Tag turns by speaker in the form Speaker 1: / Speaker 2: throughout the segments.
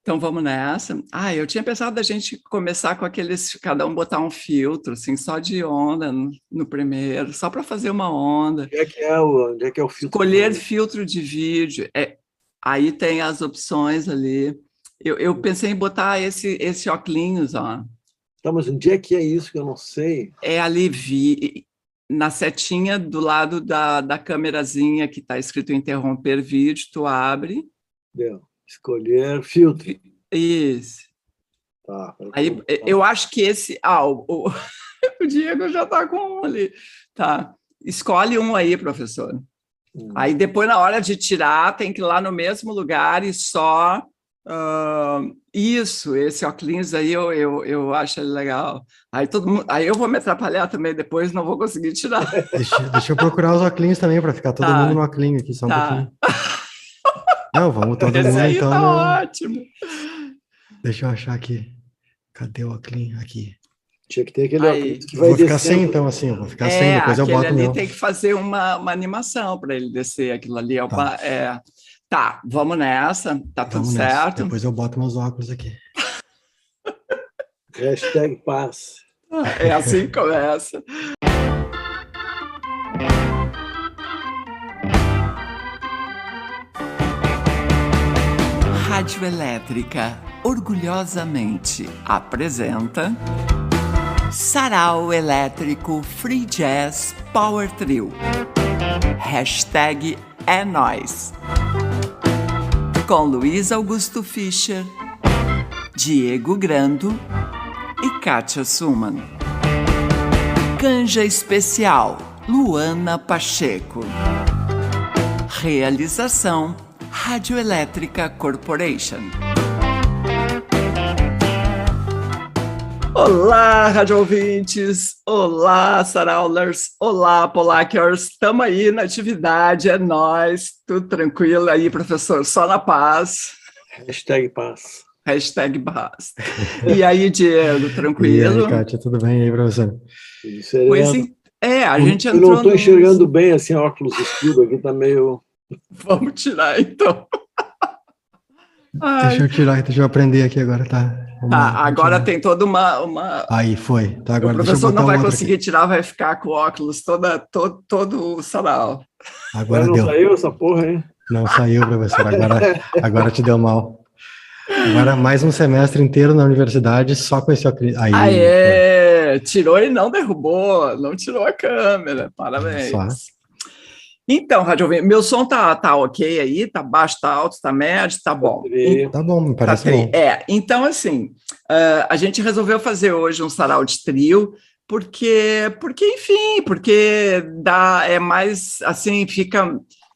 Speaker 1: Então vamos nessa. Eu tinha pensado da gente começar com aqueles, cada um botar um filtro, assim, só de onda no primeiro, só para fazer uma onda.
Speaker 2: Onde é que é o filtro?
Speaker 1: Escolher filtro de vídeo. Aí tem as opções ali. Eu pensei em botar esse óculos, ó.
Speaker 2: Tá, mas onde é que é isso que eu não sei?
Speaker 1: É ali, na setinha do lado da câmerazinha que está escrito interromper vídeo, tu abre.
Speaker 2: Deu. Escolher filtro.
Speaker 1: Isso.
Speaker 2: Tá.
Speaker 1: Aí, eu acho que esse... o Diego já está com um ali. Tá. Escolhe um aí, professor. Aí, depois, na hora de tirar, tem que ir lá no mesmo lugar e só... isso, esse óculos aí eu acho ele legal. Aí eu vou me atrapalhar também depois, não vou conseguir tirar.
Speaker 3: Deixa eu procurar os óculos também, para ficar todo mundo no óculos aqui, só um pouquinho. Não, vamos todo
Speaker 1: Esse
Speaker 3: mundo
Speaker 1: aí
Speaker 3: então.
Speaker 1: Tá ótimo.
Speaker 3: Deixa eu achar aqui. Cadê o óculos? Aqui.
Speaker 2: Tinha que ter aquele óculos que vai
Speaker 3: vou ficar
Speaker 2: descendo.
Speaker 3: sem, então, assim, eu vou ficar sem, depois eu boto
Speaker 1: ali
Speaker 3: meu.
Speaker 1: tem que fazer uma animação para ele descer aquilo ali. Tá, vamos nessa, tá tudo certo.
Speaker 3: Depois eu boto meus óculos aqui.
Speaker 2: Hashtag paz.
Speaker 1: É assim que começa. Rádio Elétrica orgulhosamente apresenta Sarau Elétrico Free Jazz Power Trio. Hashtag é nóis. Com Luiz Augusto Fischer, Diego Grando e Kátia Suman. Canja especial Luana Pacheco. Realização Rádio Elétrica Corporation. Olá, rádio ouvintes! Olá, Saraulers! Olá, Polakers! Estamos aí na atividade, é nóis! Tudo tranquilo aí, professor? Só na paz.
Speaker 2: Hashtag paz.
Speaker 1: Hashtag paz. E aí, Diego, tranquilo?
Speaker 3: E aí, Kátia, tudo bem aí, professor?
Speaker 1: Pois a gente entrou.
Speaker 2: Eu não estou enxergando bem, assim, óculos escuros aqui, tá meio...
Speaker 1: Vamos tirar, então.
Speaker 3: Deixa eu aprender aqui agora, tá?
Speaker 1: Agora tem toda uma...
Speaker 3: Aí, foi. Tá, agora
Speaker 1: o professor não vai conseguir tirar, vai ficar com o óculos todo o sarau.
Speaker 3: Agora
Speaker 2: não
Speaker 3: deu.
Speaker 2: Saiu essa porra, hein?
Speaker 3: Não saiu, professor. Agora te deu mal. Agora mais um semestre inteiro na universidade só com esse óculos.
Speaker 1: Aê! Tirou e não derrubou, não tirou a câmera. Parabéns. Então, Rádio Ouvinte, meu som tá ok aí? Tá baixo, tá alto, tá médio, tá bom?
Speaker 3: Tá bom, me parece bom.
Speaker 1: Então, assim, a gente resolveu fazer hoje um sarau de trio, porque é mais, assim,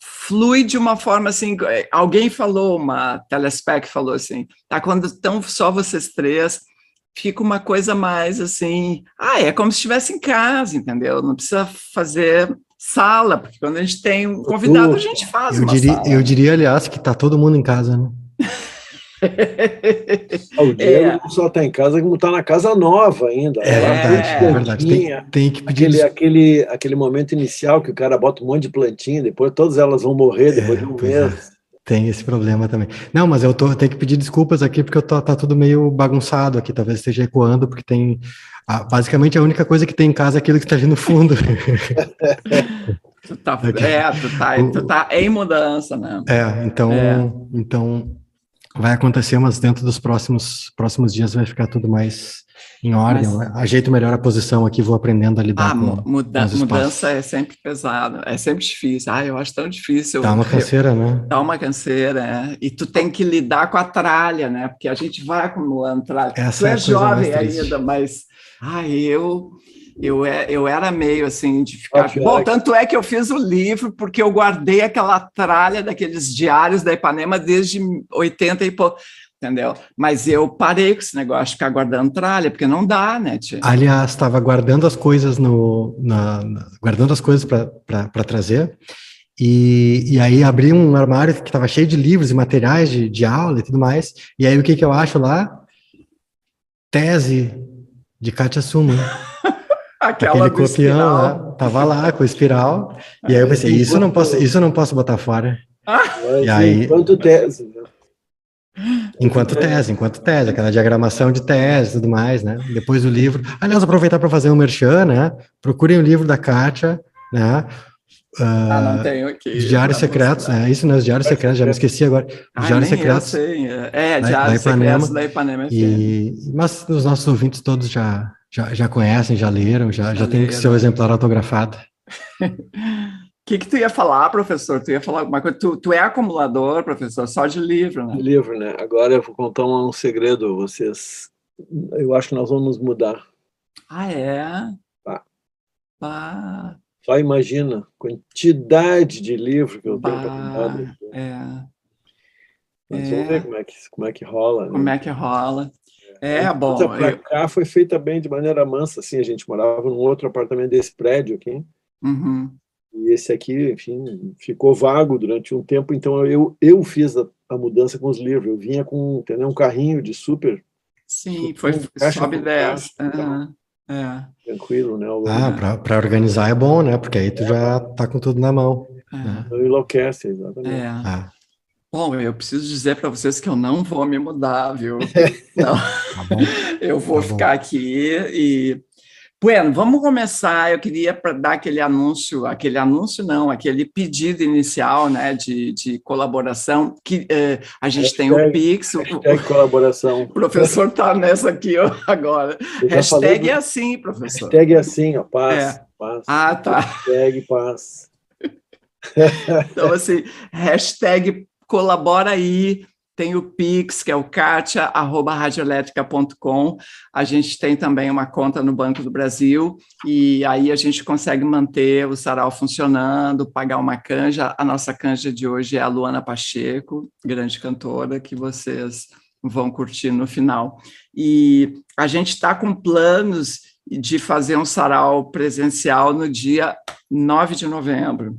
Speaker 1: flui de uma forma, assim, alguém falou, uma telespec falou assim, quando estão só vocês três, fica uma coisa mais, assim, é como se estivesse em casa, entendeu? Não precisa fazer... sala, porque quando a gente tem um convidado, a gente faz uma sala.
Speaker 3: Eu diria, aliás, que tá todo mundo em casa, né?
Speaker 2: O Diego não só tá em casa, como tá na casa nova ainda.
Speaker 3: É verdade. Tem que pedir
Speaker 2: aquele momento inicial que o cara bota um monte de plantinha, depois todas elas vão morrer depois de um mês.
Speaker 3: Tem esse problema também. Não, mas eu tenho que pedir desculpas aqui, porque tá tudo meio bagunçado aqui, talvez esteja ecoando, porque tem... basicamente a única coisa que tem em casa é aquilo que está ali no fundo.
Speaker 1: Tu tá em mudança, né?
Speaker 3: Então vai acontecer, mas dentro dos próximos dias vai ficar tudo mais em ordem. Ajeito melhor a posição aqui, vou aprendendo a lidar com
Speaker 1: mudança é sempre pesado, é sempre difícil. Eu acho tão difícil.
Speaker 3: Dá uma canseira, né?
Speaker 1: Dá uma canseira, E tu tem que lidar com a tralha, né? Porque a gente vai acumulando tralha. Tu é jovem ainda, mas... Eu era meio assim de ficar... Bom, tanto é que eu fiz o livro porque eu guardei aquela tralha daqueles diários da Ipanema desde 80 e pouco, entendeu? Mas eu parei com esse negócio de ficar guardando tralha, porque não dá, né, tia?
Speaker 3: Aliás, estava guardando as coisas guardando as coisas para trazer, e aí abri um armário que estava cheio de livros e materiais de aula e tudo mais, e aí o que eu acho lá? Tese de Kátia Suman.
Speaker 1: Aquele
Speaker 3: copião lá, tava lá com o espiral, e aí eu pensei, isso eu não posso botar fora.
Speaker 2: E aí, quanto tese, né?
Speaker 3: Enquanto tese, aquela diagramação de tese e tudo mais, né? Depois do livro. Aliás, aproveitar para fazer um merchan, né? Procurem o livro da Kátia, né?
Speaker 1: Não tenho aqui.
Speaker 3: Diários Secretos, isso, né? Os Diários Secretos, já me esqueci agora. Diários
Speaker 1: nem
Speaker 3: Secretos.
Speaker 1: Eu sei.
Speaker 3: Da
Speaker 1: Diários
Speaker 3: Ipanema.
Speaker 1: Secretos da Ipanema FM.
Speaker 3: Mas os nossos ouvintes todos já conhecem, já leram, já tem o seu exemplar autografado.
Speaker 1: O que tu ia falar, professor? Tu ia falar alguma coisa? Tu é acumulador, professor, só de livro, né?
Speaker 2: De livro, né? Agora eu vou contar um segredo a vocês. Eu acho que nós vamos mudar.
Speaker 1: É?
Speaker 2: Só imagina a quantidade de livro que eu tenho para mudar. Mas vamos ver como é que rola.
Speaker 1: Como é que rola. Bom.
Speaker 2: Para cá foi feita bem de maneira mansa, assim, a gente morava num outro apartamento desse prédio aqui.
Speaker 1: Uhum.
Speaker 2: E esse aqui, enfim, ficou vago durante um tempo, então eu fiz a mudança com os livros. Eu vinha com, entendeu, um carrinho de super.
Speaker 1: Sim, foi sobe 10.
Speaker 2: Tranquilo, né?
Speaker 3: Para organizar é bom, né? Porque aí tu já tá com tudo na mão. Né?
Speaker 2: Não enlouquece, exatamente.
Speaker 1: Bom, eu preciso dizer para vocês que eu não vou me mudar, viu? Não.
Speaker 3: Tá bom.
Speaker 1: Eu vou ficar aqui e... Bueno, vamos começar. Eu queria dar aquele pedido inicial, né, de colaboração, que a gente tem o Pix.
Speaker 2: Colaboração.
Speaker 1: O professor está nessa aqui agora. Hashtag é assim, professor.
Speaker 2: Hashtag é assim, ó, paz.
Speaker 1: Tá.
Speaker 2: Hashtag paz.
Speaker 1: Então, assim, hashtag colabora aí. Tem o Pix, que é o katia@radioelétrica.com. A gente tem também uma conta no Banco do Brasil, e aí a gente consegue manter o sarau funcionando, pagar uma canja. A nossa canja de hoje é a Luana Pacheco, grande cantora, que vocês vão curtir no final. E a gente está com planos de fazer um sarau presencial no dia 9 de novembro.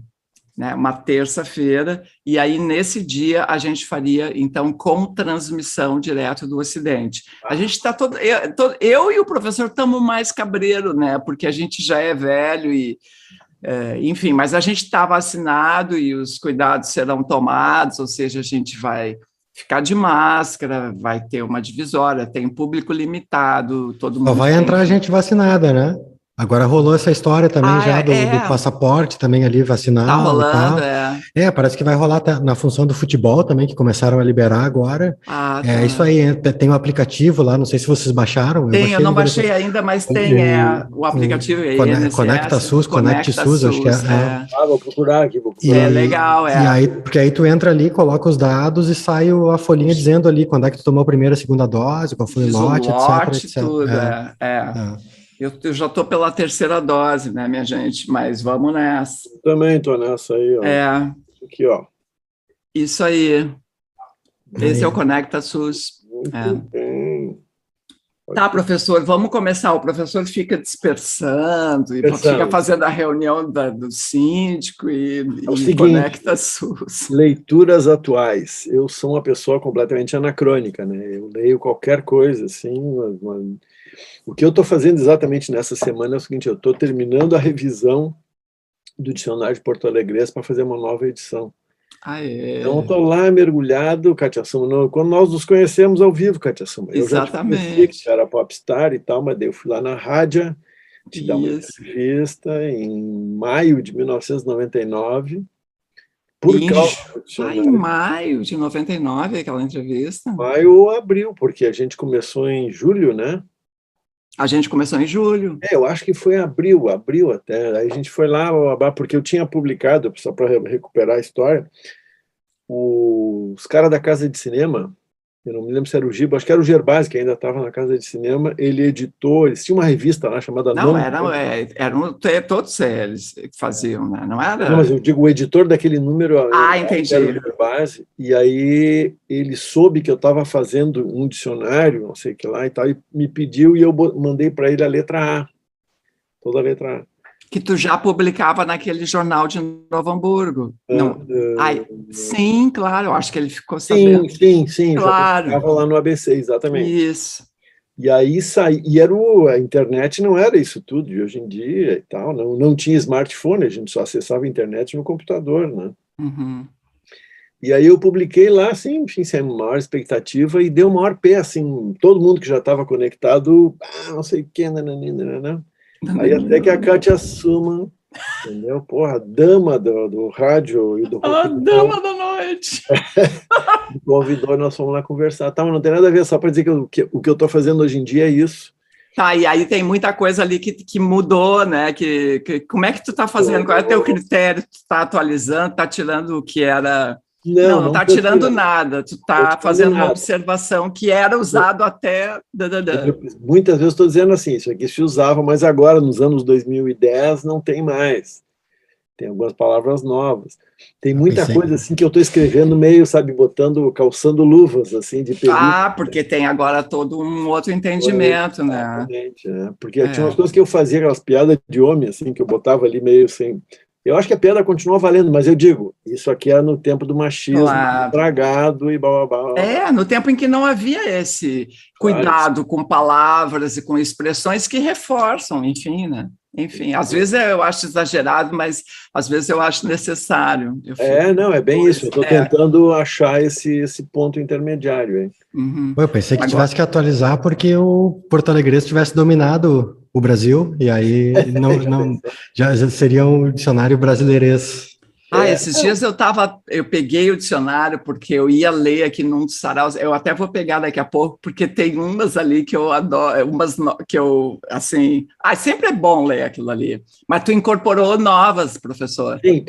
Speaker 1: Né, uma terça-feira, e aí nesse dia a gente faria, então, com transmissão direto do Ocidente. A gente está eu e o professor estamos mais cabreiro, né, porque a gente já é velho e, enfim, mas a gente está vacinado e os cuidados serão tomados, ou seja, a gente vai ficar de máscara, vai ter uma divisória, tem público limitado, todo mundo...
Speaker 3: Só vai entrar gente vacinada, né? Agora rolou essa história também do passaporte também ali vacinado.
Speaker 1: Tá rolando,
Speaker 3: parece que vai rolar na função do futebol também, que começaram a liberar agora. É isso aí, tem um aplicativo lá, não sei se vocês baixaram.
Speaker 1: Eu não baixei ainda, mas tem o aplicativo aí.
Speaker 3: Conecta SUS, acho que é.
Speaker 2: Vou procurar aqui.
Speaker 1: Legal,
Speaker 3: E aí, porque aí tu entra ali, coloca os dados e sai a folhinha dizendo ali quando é que tu tomou a primeira e a segunda dose, qual foi o lote, etc.
Speaker 1: Tudo, Eu já estou pela terceira dose, né, minha gente? Mas vamos nessa.
Speaker 2: Eu também estou nessa aí, ó. Aqui, ó.
Speaker 1: Isso aí. Esse é o Conecta SUS.
Speaker 2: Muito bem.
Speaker 1: Tá, professor, vamos começar. O professor fica dispersando, e fica fazendo a reunião do síndico e
Speaker 2: seguinte,
Speaker 1: Conecta SUS.
Speaker 2: Leituras atuais. Eu sou uma pessoa completamente anacrônica, né? Eu leio qualquer coisa, assim... O que eu estou fazendo exatamente nessa semana é o seguinte: eu estou terminando a revisão do dicionário de Porto Alegre para fazer uma nova edição. Então, eu estou lá mergulhado, Kátia Suma, quando nós nos conhecemos ao vivo, Kátia Suma. Eu já te conhecia, que era popstar e tal, mas daí eu fui lá na rádio te dar uma entrevista em maio de 1999.
Speaker 1: Em maio de 99, aquela entrevista?
Speaker 2: Maio ou abril, porque a gente começou em julho, né?
Speaker 1: A gente começou em julho.
Speaker 2: Eu acho que foi abril até. Aí a gente foi lá, porque eu tinha publicado, só para recuperar a história, os caras da Casa de Cinema, eu não me lembro se era o Giba, acho que era o Gerbasi, que ainda estava na Casa de Cinema, ele editou, eles tinham uma revista lá chamada...
Speaker 1: Não, eram todos eles que faziam, né? Não era...
Speaker 2: Não, mas eu digo, o editor daquele número...
Speaker 1: Entendi.
Speaker 2: Era o Gerbasi, e aí ele soube que eu estava fazendo um dicionário, não sei o que lá e tal, e me pediu, e eu mandei para ele a letra A, toda a letra A.
Speaker 1: Que tu já publicava naquele jornal de Novo Hamburgo. Sim, claro, eu acho que ele ficou sabendo.
Speaker 2: Sim,
Speaker 1: claro.
Speaker 2: Já publicava lá no ABC, exatamente.
Speaker 1: Isso.
Speaker 2: E aí a internet não era isso tudo de hoje em dia e tal, não tinha smartphone, a gente só acessava a internet no computador, né?
Speaker 1: Uhum.
Speaker 2: E aí eu publiquei lá, assim, enfim, sem maior expectativa, e deu o maior pé, assim, todo mundo que já estava conectado, não sei o que, nananina. Aí até que a Kátia Suman, entendeu? Porra, a dama do rádio e do rock
Speaker 1: A
Speaker 2: and
Speaker 1: dama
Speaker 2: roll,
Speaker 1: da noite.
Speaker 2: me convidou e nós fomos lá conversar. Tá, mas não tem nada a ver, só para dizer que o que eu estou fazendo hoje em dia é isso.
Speaker 1: Tá, e aí tem muita coisa ali que mudou, né? Como é que tu está fazendo? Qual é o teu critério? Tu está atualizando, está tirando o que era... Não está tirando nada, tu está fazendo uma observação que era usado até...
Speaker 2: Muitas vezes estou dizendo assim, isso aqui se usava, mas agora, nos anos 2010, não tem mais. Tem algumas palavras novas. Tem muita coisa assim que eu estou escrevendo meio, sabe, calçando luvas, assim, de película.
Speaker 1: Porque tem agora todo um outro entendimento, né?
Speaker 2: Exatamente, né? Porque tinha umas coisas que eu fazia, aquelas piadas de homem, assim, que eu botava ali meio sem... Eu acho que a piada continua valendo, mas eu digo, isso aqui era no tempo do machismo, estragado e blá, blá, blá.
Speaker 1: No tempo em que não havia esse cuidado com palavras e com expressões que reforçam, enfim, né? Enfim, às vezes eu acho exagerado, mas às vezes eu acho necessário.
Speaker 2: Não, é bem isso. Eu estou tentando achar esse ponto intermediário. Hein?
Speaker 3: Uhum. Eu pensei que tivesse que atualizar porque o Porto Alegre tivesse dominado o Brasil, e aí já seria um dicionário brasileirês.
Speaker 1: Esses dias eu peguei o dicionário porque eu ia ler aqui num dos saraus, eu até vou pegar daqui a pouco, porque tem umas ali que eu adoro, umas que eu, assim, sempre é bom ler aquilo ali, mas tu incorporou novas, professor.
Speaker 2: Sim,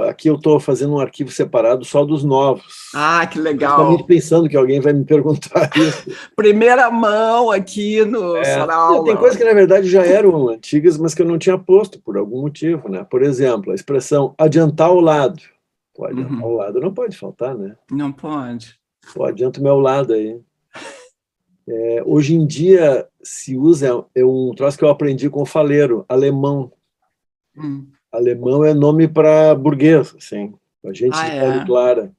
Speaker 2: aqui eu estou fazendo um arquivo separado só dos novos.
Speaker 1: Que legal.
Speaker 2: Justamente pensando que alguém vai me perguntar isso.
Speaker 1: Primeira mão aqui no sarau.
Speaker 2: Tem coisas que, na verdade, já eram antigas, mas que eu não tinha posto por algum motivo, né? Por exemplo, a expressão adiantar o lado. Pô, adiantar o lado não pode faltar, né?
Speaker 1: Não pode.
Speaker 2: Pô, adianta o meu lado aí. Hoje em dia se usa, é um troço que eu aprendi com o faleiro, alemão. Alemão é nome para burguês, assim. A gente de pele clara.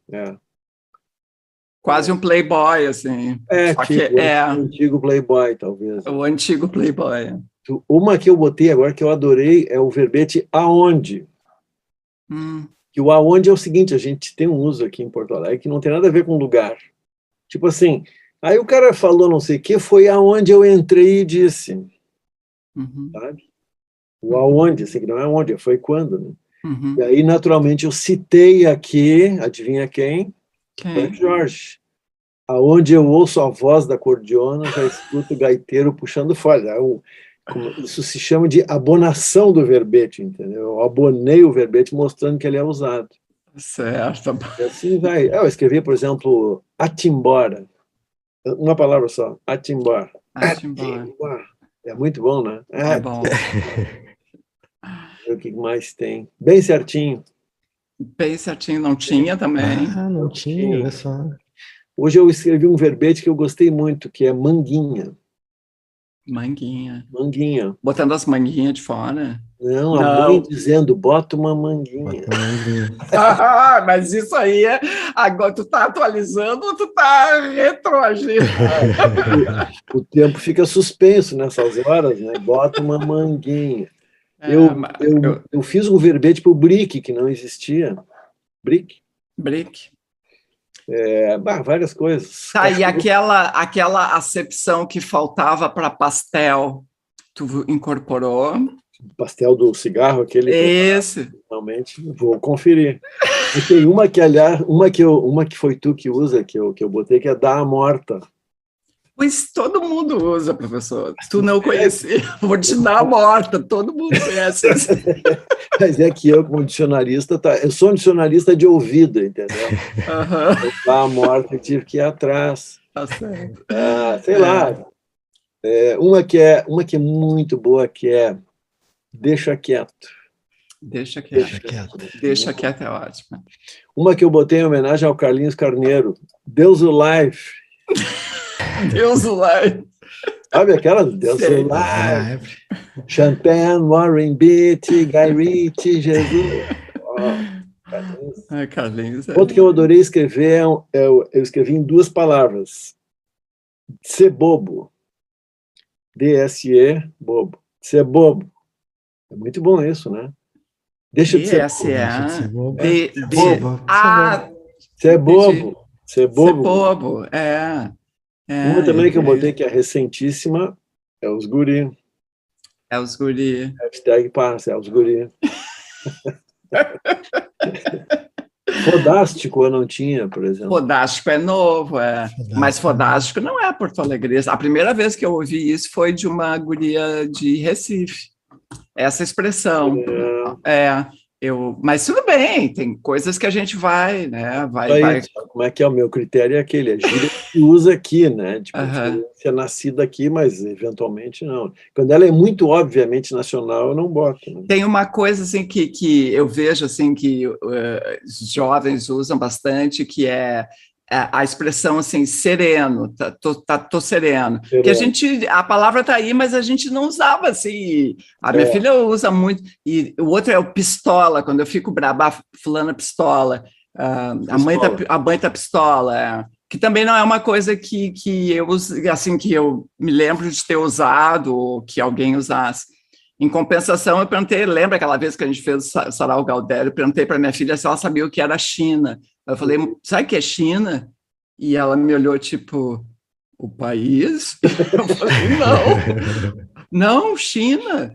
Speaker 1: Quase um playboy, assim.
Speaker 2: O antigo playboy, talvez.
Speaker 1: O antigo playboy.
Speaker 2: Uma que eu botei agora, que eu adorei, é o verbete aonde. Que o aonde é o seguinte, a gente tem um uso aqui em Porto Alegre que não tem nada a ver com lugar. Tipo assim, aí o cara falou não sei o que, foi aonde eu entrei e disse. Sabe? O aonde, assim, que não é onde, foi quando, né? E aí, naturalmente, eu citei aqui, adivinha quem? Frank Jorge. Aonde eu ouço a voz da cordiona, já escuto o gaiteiro puxando folha. Isso se chama de abonação do verbete, entendeu? Eu abonei o verbete mostrando que ele é usado.
Speaker 1: Certo.
Speaker 2: E assim vai. Eu escrevi, por exemplo, atimbora. Uma palavra só, atimbora. Atimbora. É muito bom, né?
Speaker 1: É bom.
Speaker 2: O que mais tem? Bem certinho.
Speaker 1: Bem certinho, não tinha também.
Speaker 3: Não tinha, olha só.
Speaker 2: Hoje eu escrevi um verbete que eu gostei muito, que é manguinha.
Speaker 1: Manguinha.
Speaker 2: Manguinha.
Speaker 1: Botando as manguinhas de fora?
Speaker 2: Não, a mãe dizendo, bota uma manguinha.
Speaker 1: Mas isso aí agora tu tá atualizando ou tu tá retroagindo?
Speaker 2: O tempo fica suspenso nessas horas, né? Bota uma manguinha. Eu fiz um verbete para o Brick, que não existia. Brick? Várias coisas.
Speaker 1: E aquela acepção que faltava para pastel, tu incorporou?
Speaker 2: Pastel do cigarro, aquele.
Speaker 1: Esse.
Speaker 2: Realmente, vou conferir. E tem uma que, aliás, uma que foi tu que usa, que eu botei, que é dar a morta.
Speaker 1: Pois todo mundo usa, professor. Tu não conhecia. Vou te dar a morta, todo mundo conhece.
Speaker 2: Mas é que eu, como dicionarista, eu sou um dicionarista de ouvido, entendeu? Eu dar a morta, eu tive que ir atrás.
Speaker 1: Tá certo.
Speaker 2: Sei lá. Uma que é muito boa, que é deixa quieto.
Speaker 1: Deixa quieto. Deixa quieto é ótimo.
Speaker 2: Uma que eu botei em homenagem ao Carlinhos Carneiro. Deus o life.
Speaker 1: Deus o life.
Speaker 2: Sabe aquela? Deus o life. Champagne, Warren Beatty, Guy Ritchie, Jesus.
Speaker 1: Carlinhos.
Speaker 2: Outro que eu adorei escrever, eu escrevi em 2 palavras. Ser bobo. D-S-E, bobo. Ser bobo. É muito bom isso, né? Deixa de ser bobo. Você é bobo. Você é
Speaker 1: Ser
Speaker 2: bobo.
Speaker 1: bobo,
Speaker 2: Uma também que eu botei que é recentíssima é os guri.
Speaker 1: É os guri.
Speaker 2: Hashtag passa, é os guri. Fodástico eu não tinha, por exemplo.
Speaker 1: Fodástico é novo, mas Fodástico não é Porto Alegre. A primeira vez que eu ouvi isso foi de uma guria de Recife. Essa expressão. Mas tudo bem, tem coisas que a gente vai, né? Vai.
Speaker 2: Como é que é o meu critério? É aquele, a gíria que usa aqui, né? Tipo, se é nascida aqui, mas eventualmente não. Quando ela é muito obviamente nacional, eu não boto. Né?
Speaker 1: Tem uma coisa assim que eu vejo assim que os jovens usam bastante, que é a expressão assim, sereno, tô sereno. Que a palavra tá aí, mas a gente não usava assim. A minha filha usa muito. E o outro é o pistola, quando eu fico braba, fulana pistola. A mãe tá pistola. Que também não é uma coisa que eu assim, que eu me lembro de ter usado, ou que alguém usasse. Em compensação, eu perguntei, lembra aquela vez que a gente fez o Sarau Galdério, eu perguntei para minha filha se ela sabia o que era China. Eu falei, sabe o que é China? E ela me olhou, tipo, o país? Eu falei, não, China.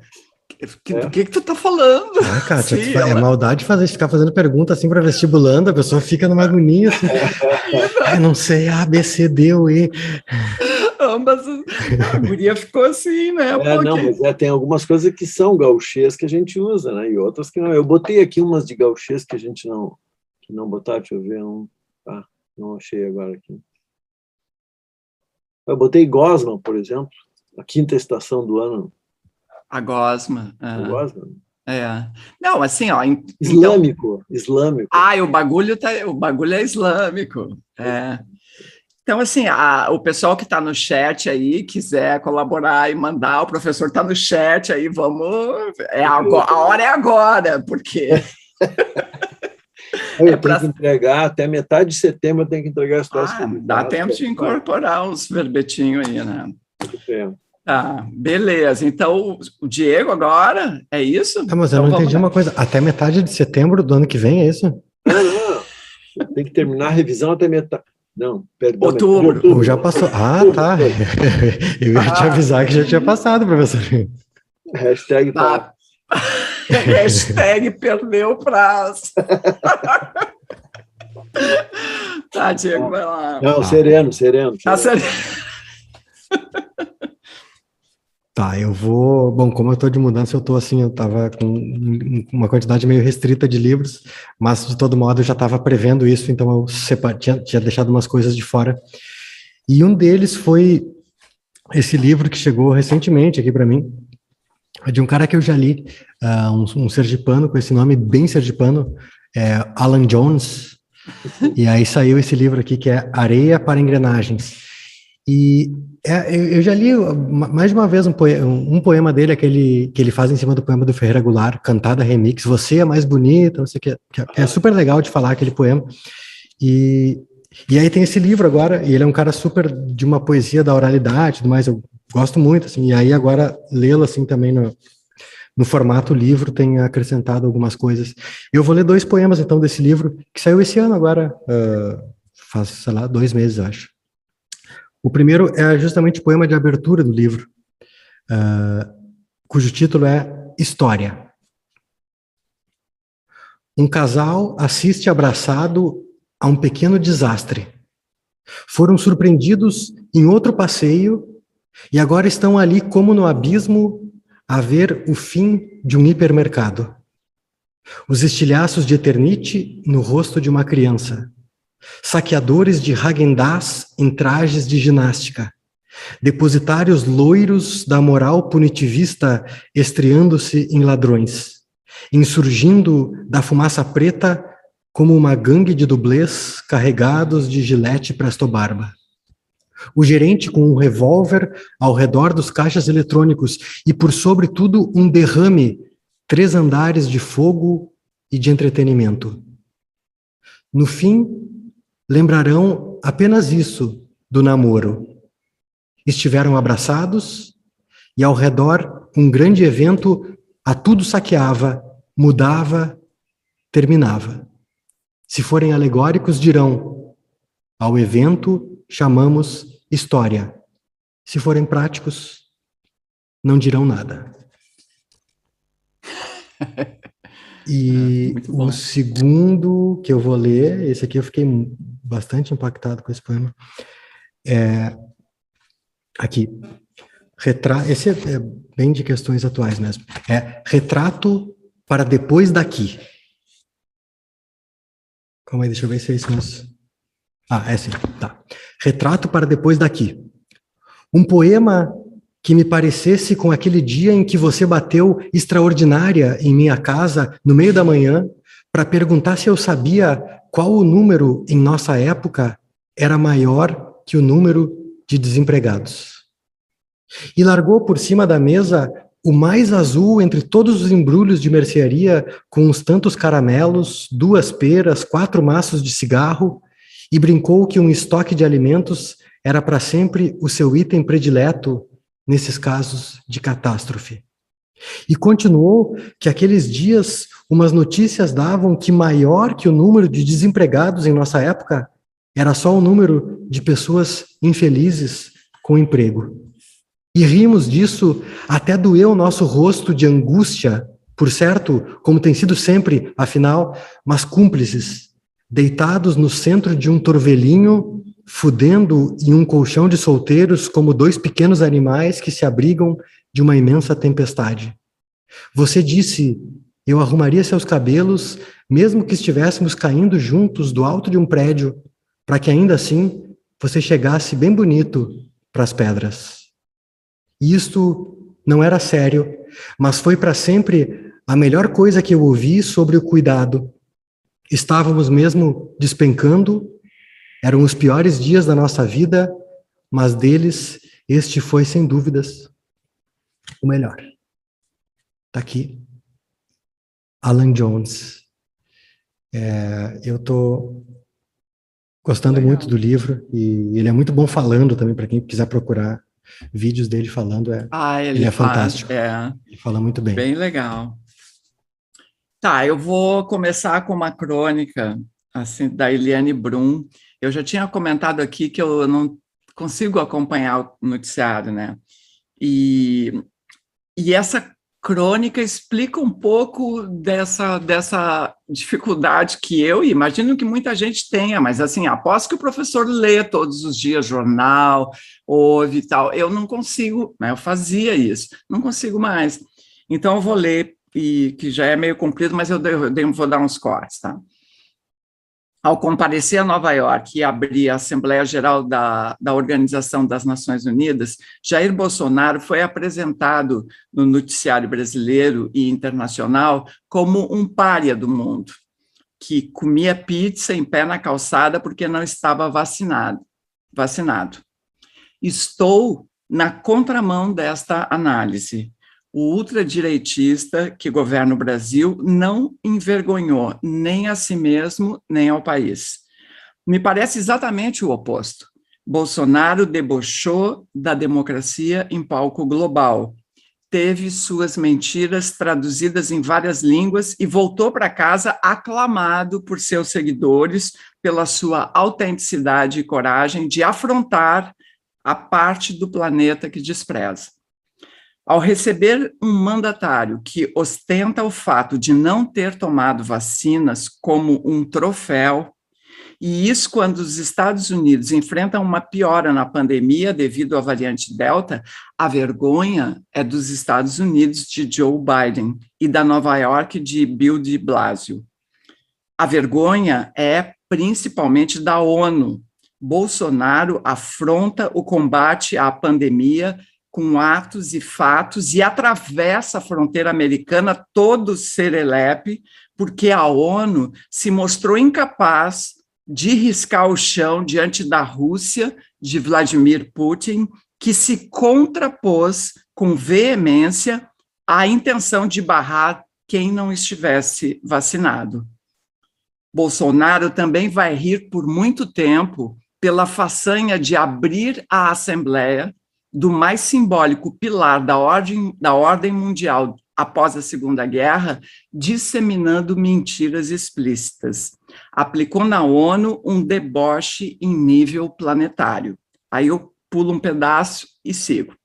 Speaker 1: Do que tu tá falando?
Speaker 3: Kátia, é maldade ficar fazendo pergunta assim para vestibulando, a pessoa fica numa agonia assim. Não sei, A, B, C, D ou E.
Speaker 1: Mas a guria ficou assim, né?
Speaker 2: Não, mas tem algumas coisas que são gauchês que a gente usa, né? E outras que não. Eu botei aqui umas de gauchês que a gente não botar, deixa eu ver não achei agora aqui. Eu botei gosma, por exemplo, a 5ª estação do ano.
Speaker 1: A gosma.
Speaker 2: A gosma.
Speaker 1: Não, assim, ó.
Speaker 2: Islâmico.
Speaker 1: O bagulho é islâmico. Então, assim, o pessoal que está no chat aí, quiser colaborar e mandar, o professor está no chat aí, vamos... a hora é agora, porque...
Speaker 2: Eu tenho que entregar, até metade de setembro eu tenho que entregar as peças.
Speaker 1: Dá tempo de incorporar uns verbetinhos aí, né? Beleza. Então, o Diego agora, é isso?
Speaker 3: Mas eu não entendi uma coisa. Até metade de setembro do ano que vem, é isso?
Speaker 2: Não. Tem que terminar a revisão até metade. Não, perdão.
Speaker 1: Outubro.
Speaker 3: Já passou. Tá. Eu ia te avisar que já tinha passado, professor.
Speaker 2: Hashtag
Speaker 1: Hashtag perdeu o prazo. Tá, Diego, vai lá.
Speaker 2: Não, sereno.
Speaker 1: Tá sereno.
Speaker 3: Tá, eu vou... Bom, como eu tô de mudança, eu tava com uma quantidade meio restrita de livros, mas, de todo modo, eu já estava prevendo isso, então eu tinha deixado umas coisas de fora. E um deles foi esse livro que chegou recentemente aqui para mim, de um cara que eu já li, um sergipano com esse nome bem sergipano, Alan Jones, e aí saiu esse livro aqui que é Areia para Engrenagens. E eu já li mais de uma vez um poema dele, aquele que ele faz em cima do poema do Ferreira Goulart, Cantada Remix, Você é mais bonita, não sei o que, é super legal de falar aquele poema. E aí tem esse livro agora, e ele é um cara super de uma poesia da oralidade, tudo mais, eu gosto muito, assim, e aí agora lê-lo assim também no formato livro tem acrescentado algumas coisas. Eu vou ler 2 poemas então desse livro, que saiu esse ano agora, faz, sei lá, 2 meses, eu acho. O primeiro é justamente o poema de abertura do livro, cujo título é História. Um casal assiste abraçado a um pequeno desastre. Foram surpreendidos em outro passeio e agora estão ali como no abismo a ver o fim de um hipermercado. Os estilhaços de Eternite no rosto de uma criança. Saqueadores de Häagen-Dazs em trajes de ginástica, depositários loiros da moral punitivista estreando-se em ladrões, insurgindo da fumaça preta como uma gangue de dublês carregados de Gillette Presto Barba. O gerente com um revólver ao redor dos caixas eletrônicos e, por sobre tudo, um derrame, 3 andares de fogo e de entretenimento. No fim, lembrarão apenas isso do namoro. Estiveram abraçados e ao redor um grande evento a tudo saqueava, mudava, terminava. Se forem alegóricos, dirão: ao evento chamamos história. Se forem práticos, não dirão nada. E o segundo que eu vou ler, esse aqui eu fiquei bastante impactado com esse poema, aqui. Esse é bem de questões atuais mesmo. Retrato para depois daqui. Calma aí, deixa eu ver se é isso mesmo. É sim, tá. Retrato para depois daqui. Um poema que me parecesse com aquele dia em que você bateu extraordinária em minha casa, no meio da manhã, para perguntar se eu sabia qual o número em nossa época era maior que o número de desempregados. E largou por cima da mesa o mais azul entre todos os embrulhos de mercearia, com uns tantos caramelos, 2 peras, 4 maços de cigarro, e brincou que um estoque de alimentos era para sempre o seu item predileto nesses casos de catástrofe. E continuou que aqueles dias umas notícias davam que maior que o número de desempregados em nossa época era só o número de pessoas infelizes com emprego. E rimos disso até doeu o nosso rosto de angústia, por certo, como tem sido sempre, afinal, mas cúmplices, deitados no centro de um torvelinho, fudendo em um colchão de solteiros como 2 pequenos animais que se abrigam de uma imensa tempestade. Você disse: eu arrumaria seus cabelos, mesmo que estivéssemos caindo juntos do alto de um prédio, para que ainda assim você chegasse bem bonito para as pedras. E isto não era sério, mas foi para sempre a melhor coisa que eu ouvi sobre o cuidado. Estávamos mesmo despencando. Eram os piores dias da nossa vida, mas deles, este foi, sem dúvidas, o melhor. Está aqui. Alan Jones. Eu estou gostando muito do livro, e ele é muito bom falando também, para quem quiser procurar vídeos dele falando. Ele é fantástico. Ele fala muito bem.
Speaker 1: Bem legal. Tá, eu vou começar com uma crônica assim, da Eliane Brum. Eu já tinha comentado aqui que eu não consigo acompanhar o noticiário, né? E essa crônica explica um pouco dessa dificuldade que eu imagino que muita gente tenha, mas assim, após que o professor lê todos os dias jornal, ouve e tal, eu não consigo, né? Eu fazia isso, não consigo mais. Então eu vou ler, que já é meio comprido, mas eu vou dar uns cortes, tá? Ao comparecer a Nova York e abrir a Assembleia Geral da Organização das Nações Unidas, Jair Bolsonaro foi apresentado no noticiário brasileiro e internacional como um pária do mundo, que comia pizza em pé na calçada porque não estava vacinado. Estou na contramão desta análise. O ultradireitista que governa o Brasil não envergonhou nem a si mesmo, nem ao país. Me parece exatamente o oposto. Bolsonaro debochou da democracia em palco global, teve suas mentiras traduzidas em várias línguas e voltou para casa aclamado por seus seguidores pela sua autenticidade e coragem de afrontar a parte do planeta que despreza. Ao receber um mandatário que ostenta o fato de não ter tomado vacinas como um troféu, e isso quando os Estados Unidos enfrentam uma piora na pandemia devido à variante Delta, a vergonha é dos Estados Unidos de Joe Biden e da Nova York de Bill de Blasio. A vergonha é principalmente da ONU. Bolsonaro afronta o combate à pandemia com atos e fatos, e atravessa a fronteira americana todo serelepe, porque a ONU se mostrou incapaz de riscar o chão diante da Rússia, de Vladimir Putin, que se contrapôs com veemência à intenção de barrar quem não estivesse vacinado. Bolsonaro também vai rir por muito tempo pela façanha de abrir a Assembleia do mais simbólico pilar da ordem mundial após a Segunda Guerra, disseminando mentiras explícitas. aplicou na ONU um deboche em nível planetário. Aí eu pulo um pedaço e sigo.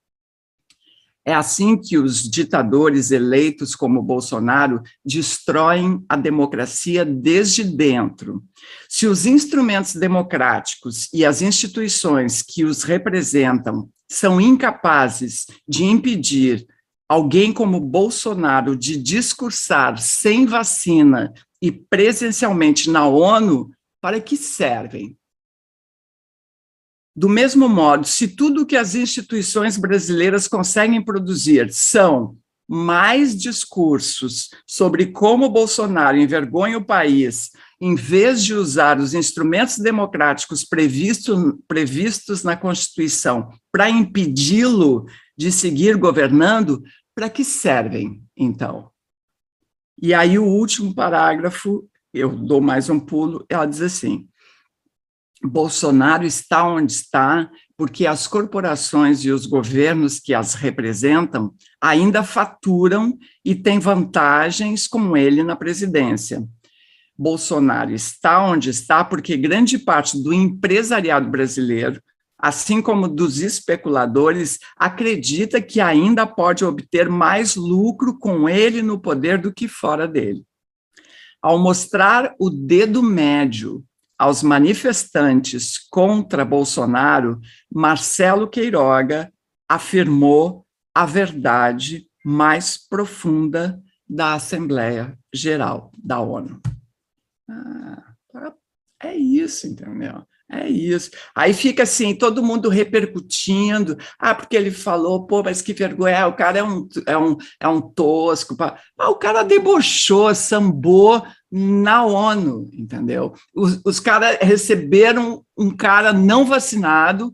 Speaker 1: É assim que os ditadores eleitos como Bolsonaro destroem a democracia desde dentro. Se os instrumentos democráticos e as instituições que os representam são incapazes de impedir alguém como Bolsonaro de discursar sem vacina e presencialmente na ONU, para que servem? Do mesmo modo, se tudo que as instituições brasileiras conseguem produzir são mais discursos sobre como Bolsonaro envergonha o país, em vez de usar os instrumentos democráticos previstos na Constituição para impedi-lo de seguir governando, para que servem, então? E aí o último parágrafo, eu dou mais um pulo, ela diz assim: Bolsonaro está onde está porque as corporações e os governos que as representam ainda faturam e têm vantagens com ele na presidência. Bolsonaro está onde está porque grande parte do empresariado brasileiro, assim como dos especuladores, acredita que ainda pode obter mais lucro com ele no poder do que fora dele. Ao mostrar o dedo médio aos manifestantes contra Bolsonaro, Marcelo Queiroga afirmou a verdade mais profunda da Assembleia Geral da ONU. É isso, entendeu? É isso. Aí fica assim, todo mundo repercutindo, porque ele falou, pô, mas que vergonha, o cara é um tosco. O cara debochou, sambou na ONU, entendeu? Os caras receberam um cara não vacinado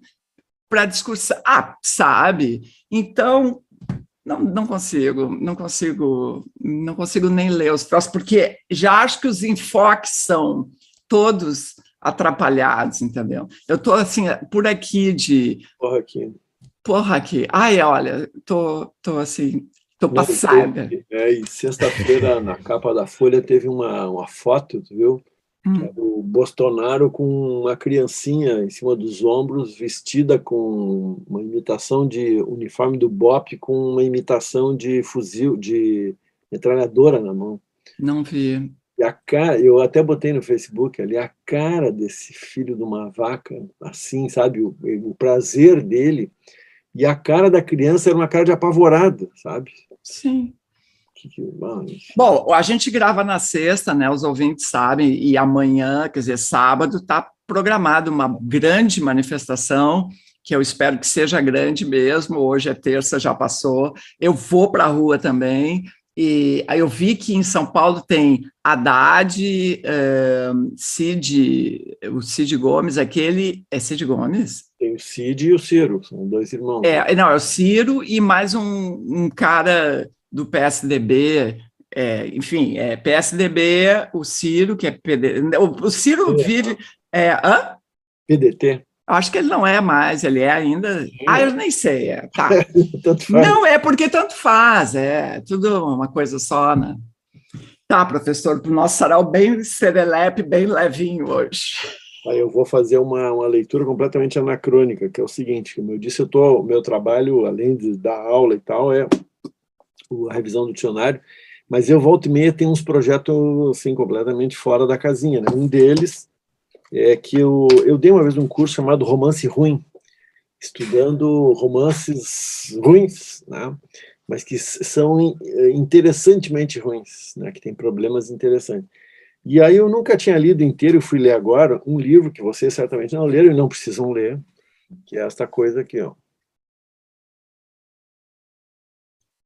Speaker 1: para discursar, sabe? Então, não consigo nem ler os troços, porque já acho que os enfoques são todos atrapalhados, entendeu? Eu estou assim, por aqui de... Porra aqui. Ai, olha, tô assim, tô passada.
Speaker 2: E sexta-feira, na capa da Folha, teve uma foto, tu viu? O Bolsonaro com uma criancinha em cima dos ombros, vestida com uma imitação de uniforme do BOPE, com uma imitação de fuzil, de metralhadora na mão.
Speaker 1: Não vi.
Speaker 2: E a cara, eu até botei no Facebook ali, a cara desse filho de uma vaca, assim, sabe? O prazer dele. E a cara da criança era uma cara de apavorada, sabe?
Speaker 1: Sim. Bom, a gente grava na sexta, né? Os ouvintes sabem, e amanhã, quer dizer, sábado, está programada uma grande manifestação, que eu espero que seja grande mesmo. Hoje é terça, já passou. Eu vou para a rua também. E aí eu vi que em São Paulo tem Haddad, o Cid Gomes, aquele... É Cid Gomes?
Speaker 2: Tem o Cid e o Ciro, são dois irmãos.
Speaker 1: Não, é o Ciro e mais um cara do PSDB, enfim, PSDB, o Ciro, que é PDT. O Ciro vive...
Speaker 2: PDT.
Speaker 1: Acho que ele não é mais, ele é ainda... eu nem sei, tá.
Speaker 2: Tanto faz.
Speaker 1: Não, é porque tanto faz, tudo uma coisa só, né? Tá, professor, para o nosso sarau bem serelepe, bem levinho hoje.
Speaker 2: Aí eu vou fazer uma leitura completamente anacrônica, que é o seguinte, como eu disse, o meu trabalho, além de dar aula e tal, é a revisão do dicionário, mas eu volta e meia tenho uns projetos assim, completamente fora da casinha, né? Um deles é que eu dei uma vez um curso chamado Romance Ruim, estudando romances ruins, né? Mas que são interessantemente ruins, né? Que tem problemas interessantes. E aí eu nunca tinha lido inteiro, eu fui ler agora um livro que vocês certamente não leram e não precisam ler, que é esta coisa aqui, ó.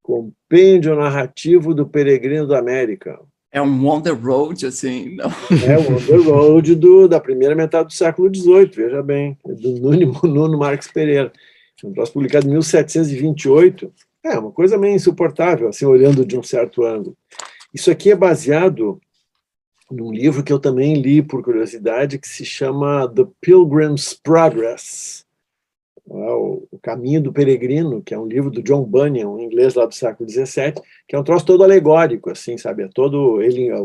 Speaker 2: Compêndio Narrativo do Peregrino da América.
Speaker 1: É um on the road, assim, não?
Speaker 2: É o on the road da primeira metade do século XVIII, veja bem, do Nuno Marques Pereira. Um troço publicado em 1728. Uma coisa meio insuportável, assim, olhando de um certo ângulo. Isso aqui é baseado num livro que eu também li por curiosidade, que se chama The Pilgrim's Progress, o Caminho do Peregrino, que é um livro do John Bunyan, um inglês lá do século XVII, que é um troço todo alegórico, assim, sabe?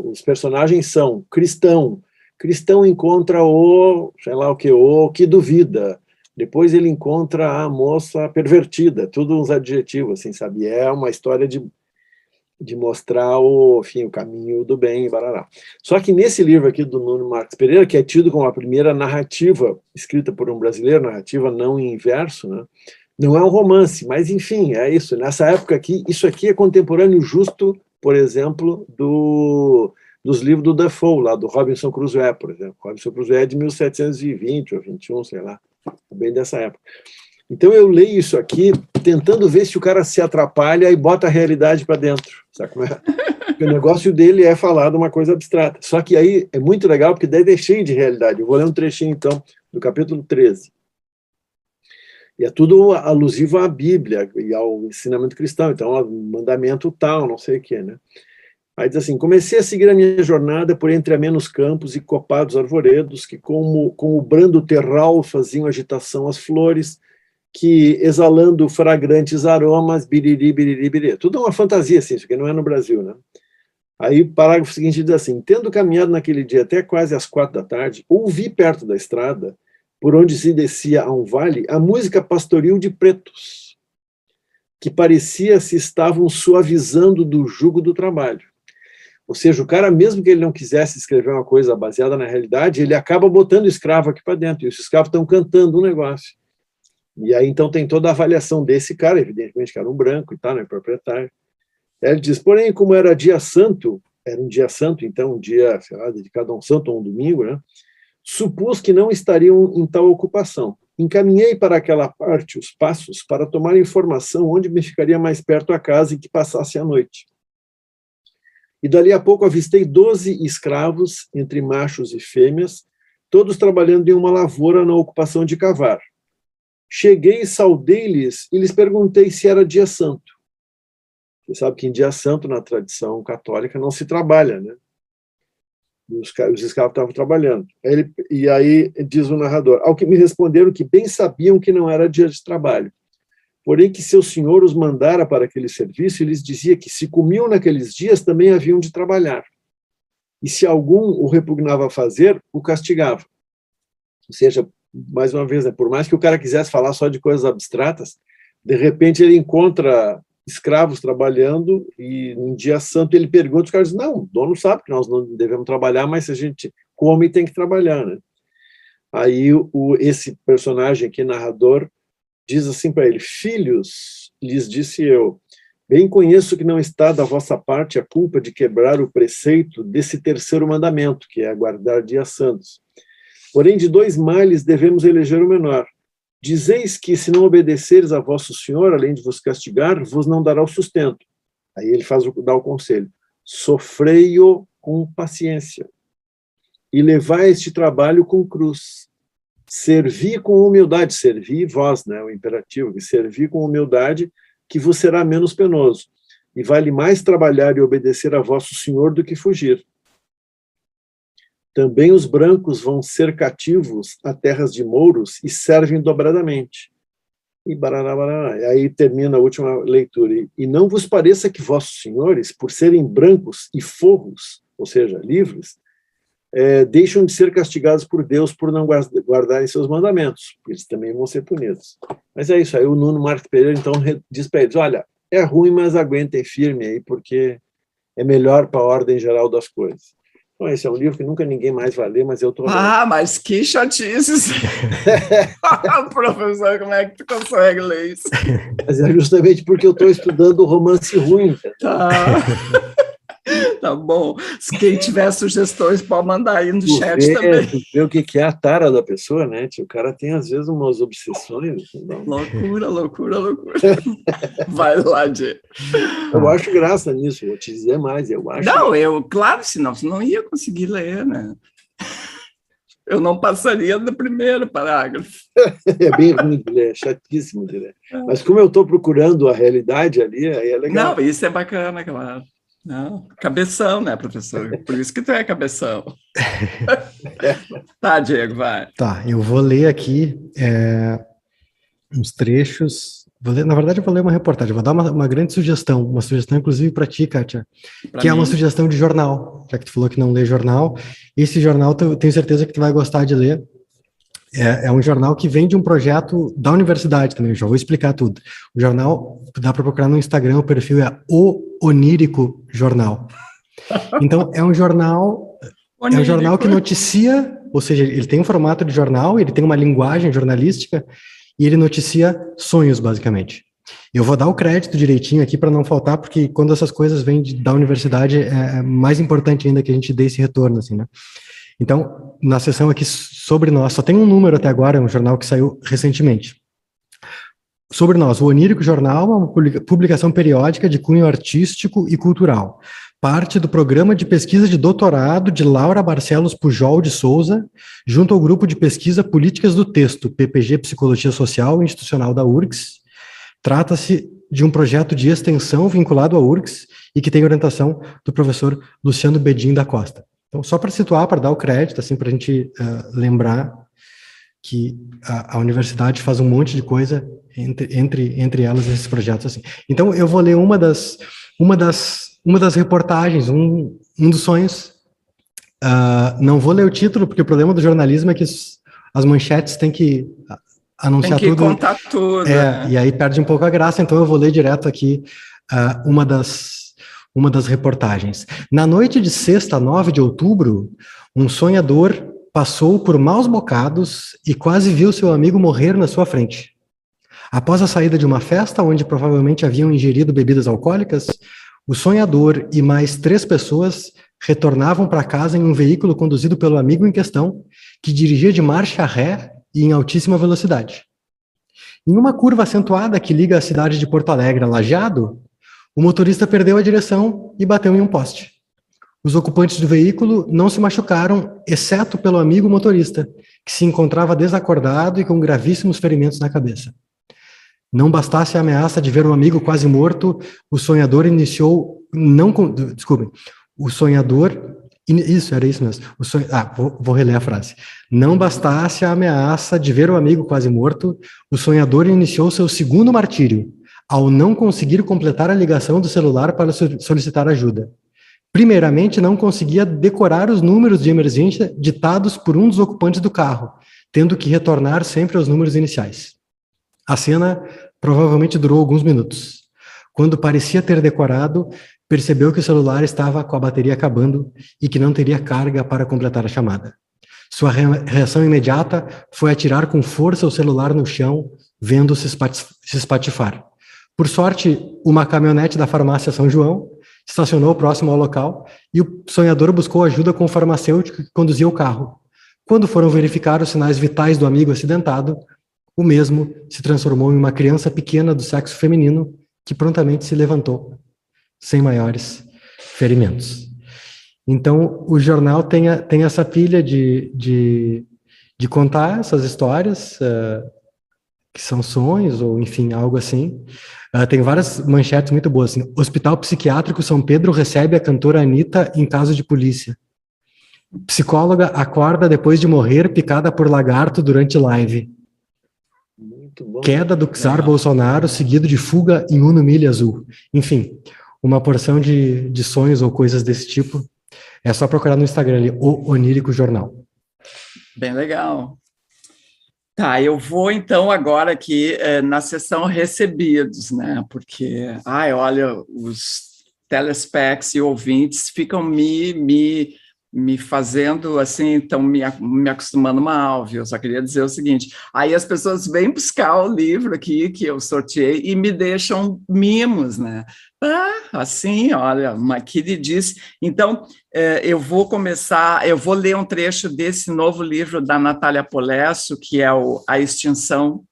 Speaker 2: Os personagens são cristão, cristão encontra o, sei lá o que duvida. Depois ele encontra a moça pervertida, tudo uns adjetivos, assim, sabe? É uma história de mostrar o caminho do bem, barará. Só que nesse livro aqui do Nuno Marques Pereira, que é tido como a primeira narrativa escrita por um brasileiro, narrativa não em verso, né? Não é um romance, mas enfim, é isso. Nessa época aqui, isso aqui é contemporâneo justo, por exemplo, dos livros do Defoe, lá do Robinson Crusoe, por exemplo. Robinson Crusoe é de 1720 ou 21, sei lá, bem dessa época. Então eu leio isso aqui tentando ver se o cara se atrapalha e bota a realidade para dentro, sabe como é? Porque o negócio dele é falar de uma coisa abstrata. Só que aí é muito legal, porque daí é cheio de realidade. Eu vou ler um trechinho, então, do capítulo 13. E é tudo alusivo à Bíblia e ao ensinamento cristão. Então, mandamento tal, não sei o quê, né? Aí diz assim: comecei a seguir a minha jornada por entre amenos campos e copados arvoredos, que com o brando terral faziam agitação as flores, que exalando fragrantes aromas, biriri, biriri, biriri. Tudo é uma fantasia, assim, isso aqui não é no Brasil, né? Aí o parágrafo seguinte diz assim: tendo caminhado naquele dia até quase às 4 da tarde, ouvi perto da estrada, por onde se descia a um vale, a música pastoril de pretos, que parecia se estavam suavizando do jugo do trabalho. Ou seja, o cara, mesmo que ele não quisesse escrever uma coisa baseada na realidade, ele acaba botando escravo aqui para dentro, e os escravos estão cantando um negócio. E aí, então, tem toda a avaliação desse cara, evidentemente que era um branco e tal, né, proprietário. Ele diz, porém, como era dia santo, era um dia santo, então, um dia, sei lá, dedicado a um santo ou um domingo, né, supus que não estariam em tal ocupação. Encaminhei para aquela parte os passos para tomar informação onde me ficaria mais perto a casa em que passasse a noite. E dali a pouco avistei 12 escravos, entre machos e fêmeas, todos trabalhando em uma lavoura na ocupação de cavar. Cheguei, saudei-lhes e lhes perguntei se era dia santo. Você sabe que em dia santo, na tradição católica, não se trabalha, né? Os escravos estavam trabalhando. E aí diz o narrador, ao que me responderam que bem sabiam que não era dia de trabalho, porém que seu senhor os mandara para aquele serviço e lhes dizia que se comiam naqueles dias também haviam de trabalhar. E se algum o repugnava a fazer, o castigava. Ou seja, mais uma vez, né, por mais que o cara quisesse falar só de coisas abstratas, de repente ele encontra escravos trabalhando e em dia santo ele pergunta, os caras dizem, não, o dono sabe que nós não devemos trabalhar, mas se a gente come tem que trabalhar, né? Aí esse personagem aqui, narrador, diz assim para ele, filhos, lhes disse eu, bem conheço que não está da vossa parte a culpa de quebrar o preceito desse terceiro mandamento, que é guardar dias santos. Porém, de 2 males devemos eleger o menor. Dizeis que, se não obedeceres a vosso senhor, além de vos castigar, vos não dará o sustento. Aí ele dá o conselho. Sofrei-o com paciência. E levai este trabalho com cruz. Servi com humildade. Servi vós, né, o imperativo. Servi com humildade, que vos será menos penoso. E vale mais trabalhar e obedecer a vosso senhor do que fugir. Também os brancos vão ser cativos a terras de mouros e servem dobradamente. E barará, barará. Aí termina a última leitura. E não vos pareça que vossos senhores, por serem brancos e forros, ou seja, livres, deixam de ser castigados por Deus por não guardarem seus mandamentos. Eles também vão ser punidos. Mas é isso. Aí o Nuno Marques Pereira, então, diz para eles, olha, é ruim, mas aguentem firme aí, porque é melhor para a ordem geral das coisas. Então, esse é um livro que nunca ninguém mais vai ler, mas eu estou lendo.
Speaker 1: Ah, mas que chatices! Professor, como é que tu consegue ler isso?
Speaker 2: Mas é justamente porque eu estou estudando romance ruim.
Speaker 1: Tá bom. Se quem tiver sugestões, pode mandar aí no chat também.
Speaker 2: Tu vê o que é a tara da pessoa, né? O cara tem, às vezes, umas obsessões. Não.
Speaker 1: Loucura. Vai lá, Diego.
Speaker 2: Eu acho graça nisso, vou te dizer mais.
Speaker 1: Claro, senão você não ia conseguir ler, né? Eu não passaria do primeiro parágrafo.
Speaker 2: É bem ruim de ler, é chatíssimo de ler. Mas como eu estou procurando a realidade ali, aí é legal.
Speaker 1: Não, isso é bacana, claro. Não, cabeção, né, professor? Por isso que tu é cabeção. Tá, Diego, vai.
Speaker 3: Tá, eu vou ler aqui uns trechos na verdade, eu vou ler uma reportagem, vou dar uma grande sugestão, uma sugestão inclusive para ti, Kátia, que é uma sugestão de jornal, já que tu falou que não lê jornal. Esse jornal eu tenho certeza que tu vai gostar de ler. É um jornal que vem de um projeto da universidade também, eu já vou explicar tudo. O jornal, dá para procurar no Instagram, o perfil é O Onírico Jornal. Então, é um jornal que noticia, ou seja, ele tem um formato de jornal, ele tem uma linguagem jornalística, e ele noticia sonhos, basicamente. Eu vou dar o crédito direitinho aqui para não faltar, porque quando essas coisas vêm da universidade, é mais importante ainda que a gente dê esse retorno, assim, né? Então, na seção aqui sobre nós, só tem um número até agora, é um jornal que saiu recentemente. Sobre nós, o Onírico Jornal é uma publicação periódica de cunho artístico e cultural. Parte do programa de pesquisa de doutorado de Laura Barcelos Pujol de Souza, junto ao grupo de pesquisa Políticas do Texto, PPG Psicologia Social e Institucional da URGS. Trata-se de um projeto de extensão vinculado à URGS e que tem orientação do professor Luciano Bedin da Costa. Então, só para situar, para dar o crédito, assim, para a gente lembrar que a universidade faz um monte de coisa entre elas esses projetos assim. Então, eu vou ler uma das reportagens, um dos sonhos. Não vou ler o título, porque o problema do jornalismo é que as manchetes têm que anunciar tudo. Tem que
Speaker 1: contar tudo.
Speaker 3: E aí perde um pouco a graça, então eu vou ler direto aqui uma das reportagens. Na noite de sexta, 9 de outubro, um sonhador passou por maus bocados e quase viu seu amigo morrer na sua frente. Após a saída de uma festa, onde provavelmente haviam ingerido bebidas alcoólicas, o sonhador e mais 3 pessoas retornavam para casa em um veículo conduzido pelo amigo em questão, que dirigia de marcha ré e em altíssima velocidade. Em uma curva acentuada que liga a cidade de Porto Alegre a Lajeado, o motorista perdeu a direção e bateu em um poste. Os ocupantes do veículo não se machucaram, exceto pelo amigo motorista, que se encontrava desacordado e com gravíssimos ferimentos na cabeça. Não bastasse a ameaça de ver um amigo quase morto, o sonhador iniciou... Isso, era isso mesmo. Vou reler a frase. Não bastasse a ameaça de ver o amigo quase morto, o sonhador iniciou seu segundo martírio, ao não conseguir completar a ligação do celular para solicitar ajuda. Primeiramente, não conseguia decorar os números de emergência ditados por um dos ocupantes do carro, tendo que retornar sempre aos números iniciais. A cena provavelmente durou alguns minutos. Quando parecia ter decorado, percebeu que o celular estava com a bateria acabando e que não teria carga para completar a chamada. Sua reação imediata foi atirar com força o celular no chão, vendo se espatifar. Por sorte, uma caminhonete da farmácia São João estacionou próximo ao local e o sonhador buscou ajuda com o farmacêutico que conduzia o carro. Quando foram verificar os sinais vitais do amigo acidentado, o mesmo se transformou em uma criança pequena do sexo feminino que prontamente se levantou, sem maiores ferimentos. Então, o jornal tem essa pilha de contar essas histórias, que são sonhos, ou enfim, algo assim. Tem várias manchetes muito boas, assim. Hospital Psiquiátrico São Pedro recebe a cantora Anitta em caso de polícia. Psicóloga acorda depois de morrer picada por lagarto durante live. Muito bom. Queda do czar Bolsonaro, seguido de fuga em Uno Milha Azul. Enfim, uma porção de sonhos ou coisas desse tipo. É só procurar no Instagram ali, O Onírico Jornal.
Speaker 1: Bem legal. Tá, eu vou então agora aqui na seção recebidos, né? Porque, olha, os telespecs e ouvintes ficam me fazendo assim, estão me acostumando mal, viu? Eu só queria dizer o seguinte, aí as pessoas vêm buscar o livro aqui que eu sorteei e me deixam mimos, né? Assim, olha, uma queridice. Então, eu vou ler um trecho desse novo livro da Natália Polesso, que é A Extinção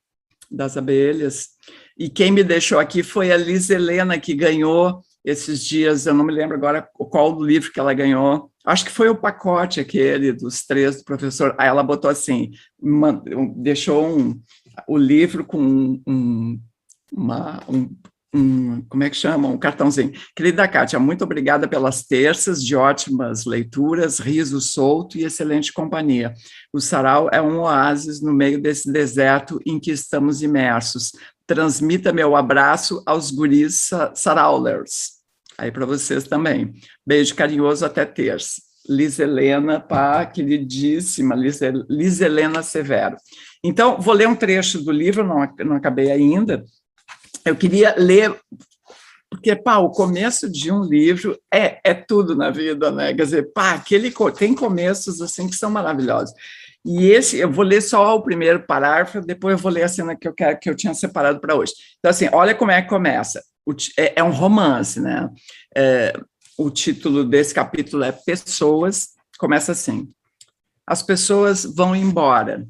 Speaker 1: das Abelhas, e quem me deixou aqui foi a Liz Helena, que ganhou esses dias, eu não me lembro agora qual livro que ela ganhou, acho que foi o pacote aquele dos 3 do professor, aí ela botou assim, deixou o livro com como é que chama? Um cartãozinho. Querida Kátia, muito obrigada pelas terças de ótimas leituras, riso solto e excelente companhia. O sarau é um oásis no meio desse deserto em que estamos imersos. Transmita meu abraço aos guris Saraulers. Aí para vocês também. Beijo carinhoso, até terça. Liz Helena, pá, queridíssima, Liz Helena Severo. Então, vou ler um trecho do livro, não acabei ainda. Eu queria ler, porque, pá, o começo de um livro é tudo na vida, né? Quer dizer, pá, tem começos, assim, que são maravilhosos. E esse, eu vou ler só o primeiro parágrafo, depois eu vou ler a cena que eu tinha separado para hoje. Então, assim, olha como é que começa. É um romance, né? O título desse capítulo é Pessoas, começa assim: as pessoas vão embora,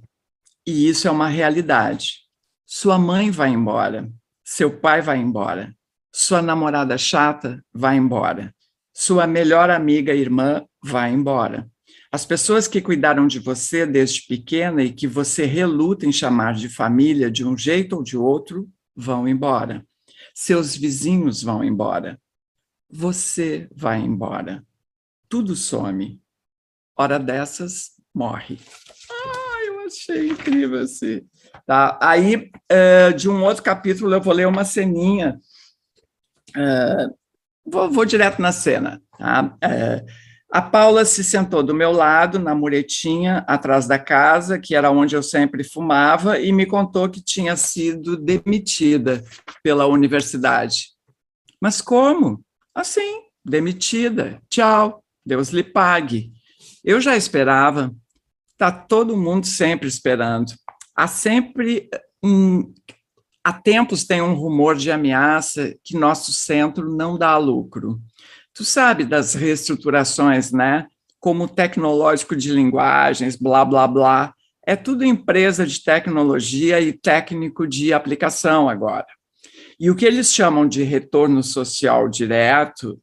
Speaker 1: e isso é uma realidade. Sua mãe vai embora, seu pai vai embora, sua namorada chata vai embora, sua melhor amiga e irmã vai embora. As pessoas que cuidaram de você desde pequena e que você reluta em chamar de família de um jeito ou de outro, vão embora. Seus vizinhos vão embora. Você vai embora. Tudo some. Hora dessas, morre. Eu achei incrível assim. Tá? Aí, de um outro capítulo, eu vou ler uma ceninha. Vou direto na cena. Tá? A Paula se sentou do meu lado, na muretinha, atrás da casa, que era onde eu sempre fumava, e me contou que tinha sido demitida pela universidade. Mas como? Assim, demitida. Tchau, Deus lhe pague. Eu já esperava. Está todo mundo sempre esperando. Há tempos tem um rumor de ameaça que nosso centro não dá lucro. Tu sabe das reestruturações, né? Como tecnológico de linguagens, blá, blá, blá. É tudo empresa de tecnologia e técnico de aplicação agora. E o que eles chamam de retorno social direto,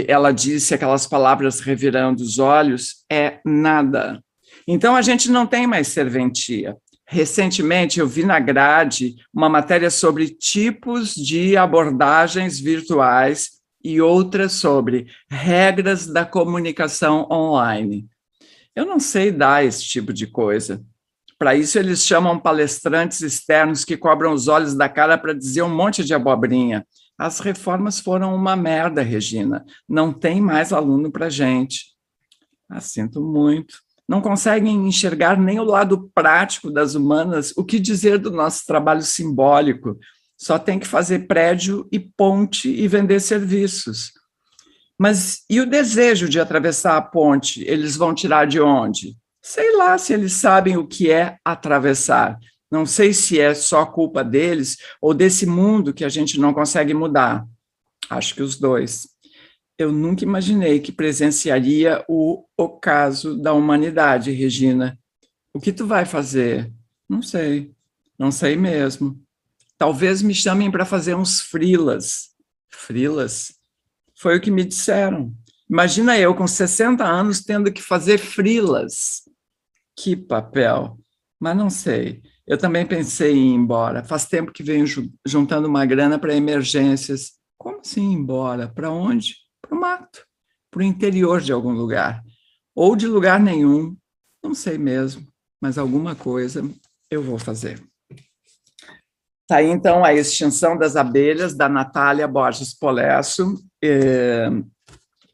Speaker 1: ela disse aquelas palavras revirando os olhos, é nada. Então, a gente não tem mais serventia. Recentemente, eu vi na grade uma matéria sobre tipos de abordagens virtuais e outras sobre regras da comunicação online. Eu não sei dar esse tipo de coisa. Para isso, eles chamam palestrantes externos que cobram os olhos da cara para dizer um monte de abobrinha. As reformas foram uma merda, Regina. Não tem mais aluno para a gente. Sinto muito. Não conseguem enxergar nem o lado prático das humanas, o que dizer do nosso trabalho simbólico. Só tem que fazer prédio e ponte e vender serviços. Mas e o desejo de atravessar a ponte? Eles vão tirar de onde? Sei lá se eles sabem o que é atravessar. Não sei se é só culpa deles ou desse mundo que a gente não consegue mudar. Acho que os dois. Eu nunca imaginei que presenciaria o ocaso da humanidade, Regina. O que tu vai fazer? Não sei. Não sei mesmo. Talvez me chamem para fazer uns freelas. Freelas? Foi o que me disseram. Imagina eu com 60 anos tendo que fazer freelas. Que papel. Mas não sei. Eu também pensei em ir embora. Faz tempo que venho juntando uma grana para emergências. Como assim ir embora? Para onde? Para o mato. Para o interior de algum lugar. Ou de lugar nenhum. Não sei mesmo. Mas alguma coisa eu vou fazer. Está aí, então, A Extinção das Abelhas, da Natália Borges Polesso.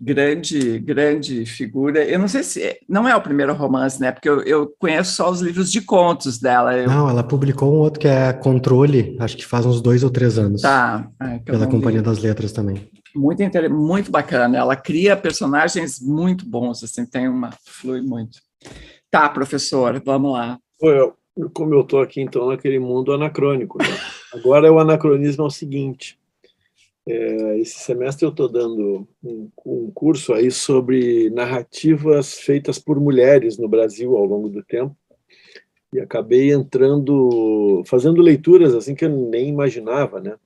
Speaker 1: Grande figura. Eu não sei se... Não é o primeiro romance, né? Porque eu conheço só os livros de contos dela.
Speaker 3: Não, ela publicou um outro que é Controle, acho que faz uns 2 ou 3 anos.
Speaker 1: Tá.
Speaker 3: Pela Companhia das Letras também.
Speaker 1: Muito bacana. Ela cria personagens muito bons, assim, flui muito. Tá, professor, vamos lá.
Speaker 2: Como eu estou aqui, então, naquele mundo anacrônico, né? Agora o anacronismo é o seguinte. Esse semestre eu estou dando um curso aí sobre narrativas feitas por mulheres no Brasil ao longo do tempo, e acabei fazendo leituras assim que eu nem imaginava, né?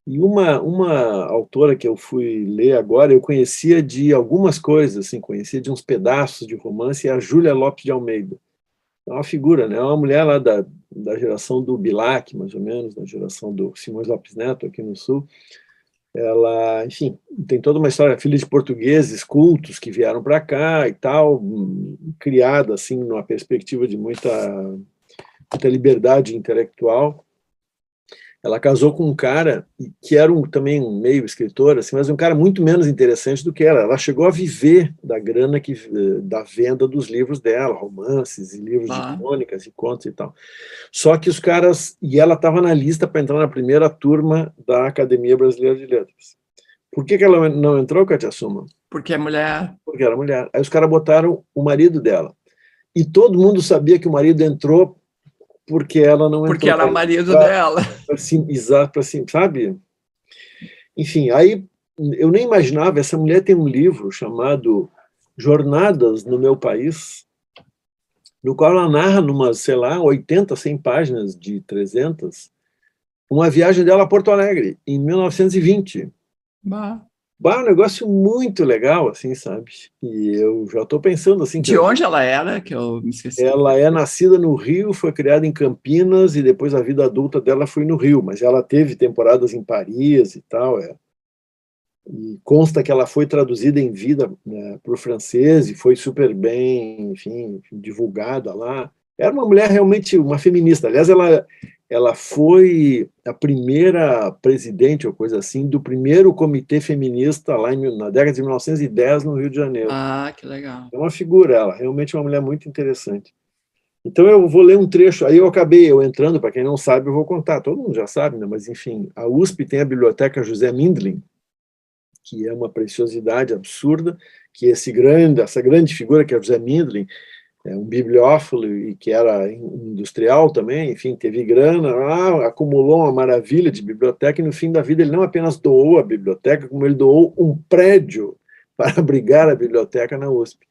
Speaker 2: E uma autora que eu fui ler agora, eu conhecia de algumas coisas, assim, conhecia de uns pedaços de romance, é a Júlia Lopes de Almeida. É uma figura, né? É uma mulher lá da geração do Bilac, mais ou menos, da geração do Simões Lopes Neto, aqui no Sul. Ela, enfim, tem toda uma história, filha de portugueses cultos que vieram para cá e tal, criada, assim, numa perspectiva de muita liberdade intelectual. ela casou com um cara que era também um meio escritor, assim, mas um cara muito menos interessante do que ela. Ela chegou a viver da grana da venda dos livros dela, romances e livros de crônicas e contos e tal. Só que os caras... E ela estava na lista para entrar na primeira turma da Academia Brasileira de Letras. Por que ela não entrou, Katia Suman?
Speaker 1: Porque é mulher.
Speaker 2: Porque era mulher. Aí os caras botaram o marido dela. E todo mundo sabia que o marido entrou porque ela não entrou.
Speaker 1: Porque era o marido dela.
Speaker 2: Exato, assim, sabe? Enfim, aí eu nem imaginava, essa mulher tem um livro chamado Jornadas no Meu País, no qual ela narra, numas, sei lá, 80, 100 páginas de 300, uma viagem dela a Porto Alegre, em 1920.
Speaker 1: Bah.
Speaker 2: Um negócio muito legal, assim, sabe? E eu já estou pensando assim...
Speaker 1: De onde ela era, que eu me esqueci?
Speaker 2: Ela é nascida no Rio, foi criada em Campinas e depois a vida adulta dela foi no Rio, mas ela teve temporadas em Paris e tal. E consta que ela foi traduzida em vida, né, para o francês e foi super bem, enfim, divulgada lá. Era uma mulher realmente uma feminista. Aliás, ela foi a primeira presidente, ou coisa assim, do primeiro comitê feminista lá na década de 1910, no Rio de Janeiro.
Speaker 1: Ah, que legal.
Speaker 2: É uma figura, ela, realmente uma mulher muito interessante. Então eu vou ler um trecho, aí eu entrando, para quem não sabe, eu vou contar, todo mundo já sabe, né? Mas enfim, a USP tem a Biblioteca José Mindlin, que é uma preciosidade absurda, que essa grande figura que é José Mindlin, é um bibliófilo e que era industrial também, enfim, teve grana, acumulou uma maravilha de biblioteca e no fim da vida ele não apenas doou a biblioteca, como ele doou um prédio para abrigar a biblioteca na USP.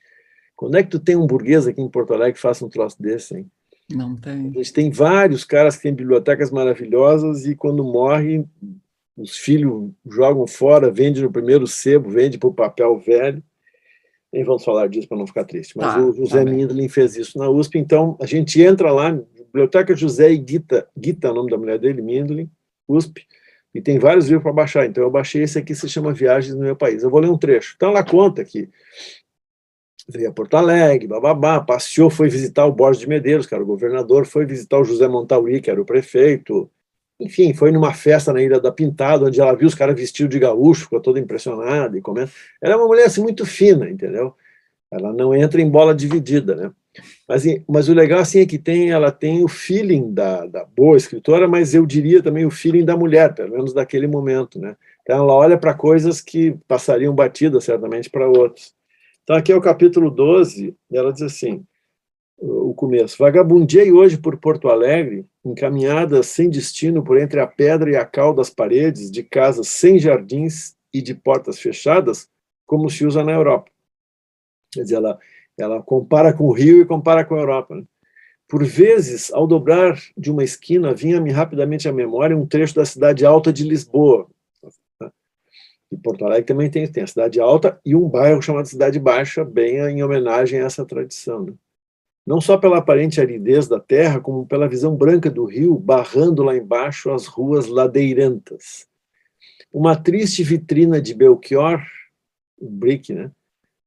Speaker 2: Quando é que tu tem um burguês aqui em Porto Alegre que faça um troço desse, hein?
Speaker 1: Não tem.
Speaker 2: A gente tem vários caras que têm bibliotecas maravilhosas e quando morrem, os filhos jogam fora, vendem no primeiro sebo, vendem para o papel velho. Nem vamos falar disso para não ficar triste. Mas o José Mindlin fez isso na USP, então a gente entra lá, Biblioteca José e Gita é o nome da mulher dele, Mindlin, USP, e tem vários livros para baixar. Então eu baixei esse aqui, se chama Viagens no Meu País. Eu vou ler um trecho. Então ela conta que veio a Porto Alegre, bababá, passeou, foi visitar o Borges de Medeiros, que era o governador, foi visitar o José Montauri, que era o prefeito, enfim, foi numa festa na Ilha da Pintada, onde ela viu os caras vestidos de gaúcho, ficou toda impressionada e comenta. Ela é uma mulher assim, muito fina, entendeu? Ela não entra em bola dividida, né? Mas o legal assim, é que ela tem o feeling da boa escritora, mas eu diria também o feeling da mulher, pelo menos daquele momento, né? Então ela olha para coisas que passariam batidas, certamente, para outros. Então aqui é o capítulo 12, e ela diz assim, o começo: vagabundei hoje por Porto Alegre, encaminhada sem destino por entre a pedra e a cal das paredes de casas sem jardins e de portas fechadas, como se usa na Europa. Quer dizer, ela compara com o Rio e compara com a Europa, né? Por vezes, ao dobrar de uma esquina, vinha-me rapidamente à memória um trecho da Cidade Alta de Lisboa. E Porto Alegre também tem a Cidade Alta e um bairro chamado Cidade Baixa, bem em homenagem a essa tradição, né? Não só pela aparente aridez da terra, como pela visão branca do rio, barrando lá embaixo as ruas ladeirentas. Uma triste vitrina de Belchior, um brick, né?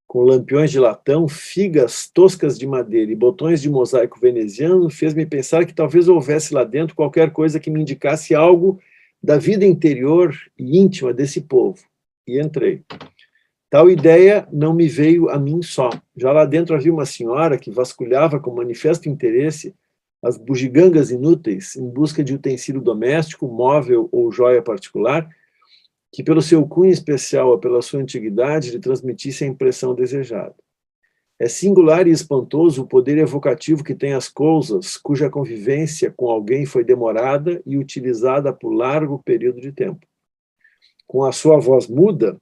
Speaker 2: Com lampiões de latão, figas toscas de madeira e botões de mosaico veneziano, fez-me pensar que talvez houvesse lá dentro qualquer coisa que me indicasse algo da vida interior e íntima desse povo. E entrei. Tal ideia não me veio a mim só. Já lá dentro havia uma senhora que vasculhava com manifesto interesse as bugigangas inúteis em busca de utensílio doméstico, móvel ou joia particular, que pelo seu cunho especial ou pela sua antiguidade lhe transmitisse a impressão desejada. É singular e espantoso o poder evocativo que tem as coisas cuja convivência com alguém foi demorada e utilizada por largo período de tempo. Com a sua voz muda,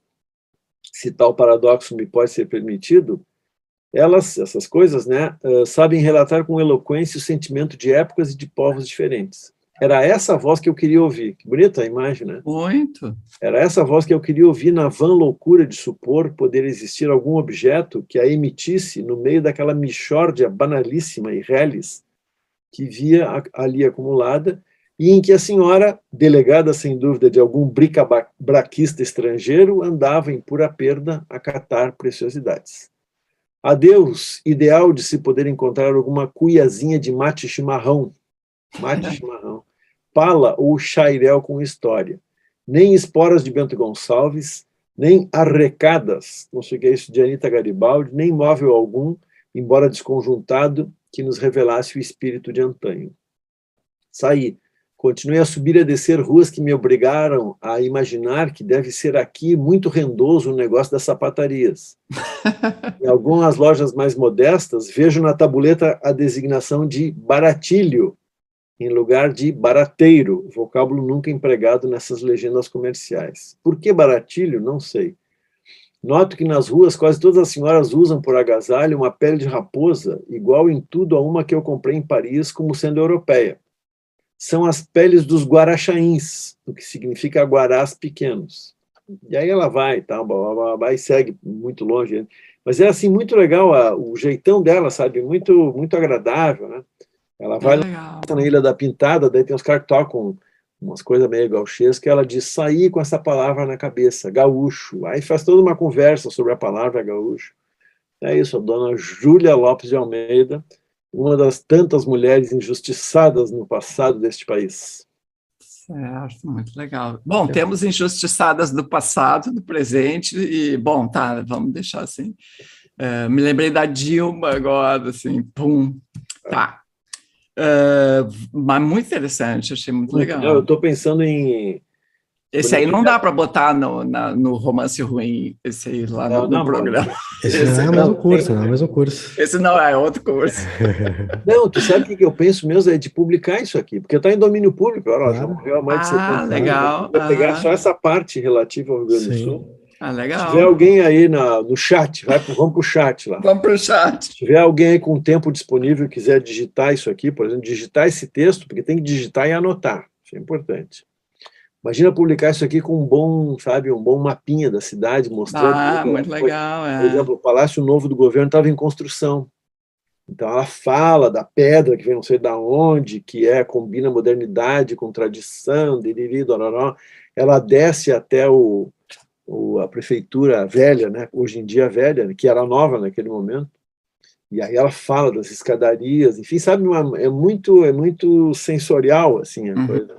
Speaker 2: se tal paradoxo me pode ser permitido, essas coisas, né, sabem relatar com eloquência o sentimento de épocas e de povos diferentes. Era essa voz que eu queria ouvir. Que bonita a imagem, né?
Speaker 1: Muito.
Speaker 2: Era essa voz que eu queria ouvir na vã loucura de supor poder existir algum objeto que a emitisse no meio daquela mixórdia banalíssima e reles que via ali acumulada e em que a senhora, delegada sem dúvida de algum bricabraquista estrangeiro, andava em pura perda a catar preciosidades. Adeus, ideal de se poder encontrar alguma cuiazinha de mate chimarrão, pala ou chairel com história, nem esporas de Bento Gonçalves, nem arrecadas, não sei o que é isso, de Anita Garibaldi, nem móvel algum, embora desconjuntado, que nos revelasse o espírito de antanho. Saí. Continuei a subir e a descer ruas que me obrigaram a imaginar que deve ser aqui muito rendoso o negócio das sapatarias. Em algumas lojas mais modestas, vejo na tabuleta a designação de baratilho, em lugar de barateiro, vocábulo nunca empregado nessas legendas comerciais. Por que baratilho? Não sei. Noto que nas ruas quase todas as senhoras usam por agasalho uma pele de raposa, igual em tudo a uma que eu comprei em Paris como sendo europeia. São as peles dos guaraxaíns, o que significa guarás pequenos. E aí ela vai, tá, e segue muito longe. Mas é assim, muito legal o jeitão dela, sabe? Muito, muito agradável, né? Ela vai lá na Ilha da Pintada, daí tem uns caras que tocam umas coisas meio gauchescas, que ela diz, sair com essa palavra na cabeça, gaúcho. Aí faz toda uma conversa sobre a palavra gaúcho. É isso, a dona Júlia Lopes de Almeida, uma das tantas mulheres injustiçadas no passado deste país.
Speaker 1: Certo, muito legal. Bom, temos injustiçadas do passado, do presente, e, bom, tá, vamos deixar assim. Me lembrei da Dilma agora, assim, pum, tá. Mas muito interessante, achei muito legal.
Speaker 2: Eu estou pensando em...
Speaker 1: Esse aí não dá para botar no Romance Ruim, esse aí lá no programa.
Speaker 3: Esse não é o mesmo curso, não é o mesmo curso.
Speaker 1: Esse não é outro curso.
Speaker 2: Não, tu sabe o que eu penso mesmo? É de publicar isso aqui, porque está em domínio público. Olha, já morreu há mais de 70 anos.
Speaker 1: Legal.
Speaker 2: Vou pegar só essa parte relativa ao Rio Grande do Sul.
Speaker 1: Legal.
Speaker 2: Se tiver alguém aí no chat, vamos para o chat lá.
Speaker 1: Vamos para o chat.
Speaker 2: Se tiver alguém aí com tempo disponível e quiser digitar isso aqui, por exemplo, digitar esse texto, porque tem que digitar e anotar. Isso é importante. Imagina publicar isso aqui com um bom mapinha da cidade, mostrando...
Speaker 1: muito legal,
Speaker 2: Por exemplo, o Palácio Novo do Governo estava em construção. Então, ela fala da pedra que vem não sei de onde, que combina modernidade com tradição, ela desce até a prefeitura velha, né? Hoje em dia velha, que era nova naquele momento, e aí ela fala das escadarias, enfim, sabe, é muito sensorial, assim, a coisa.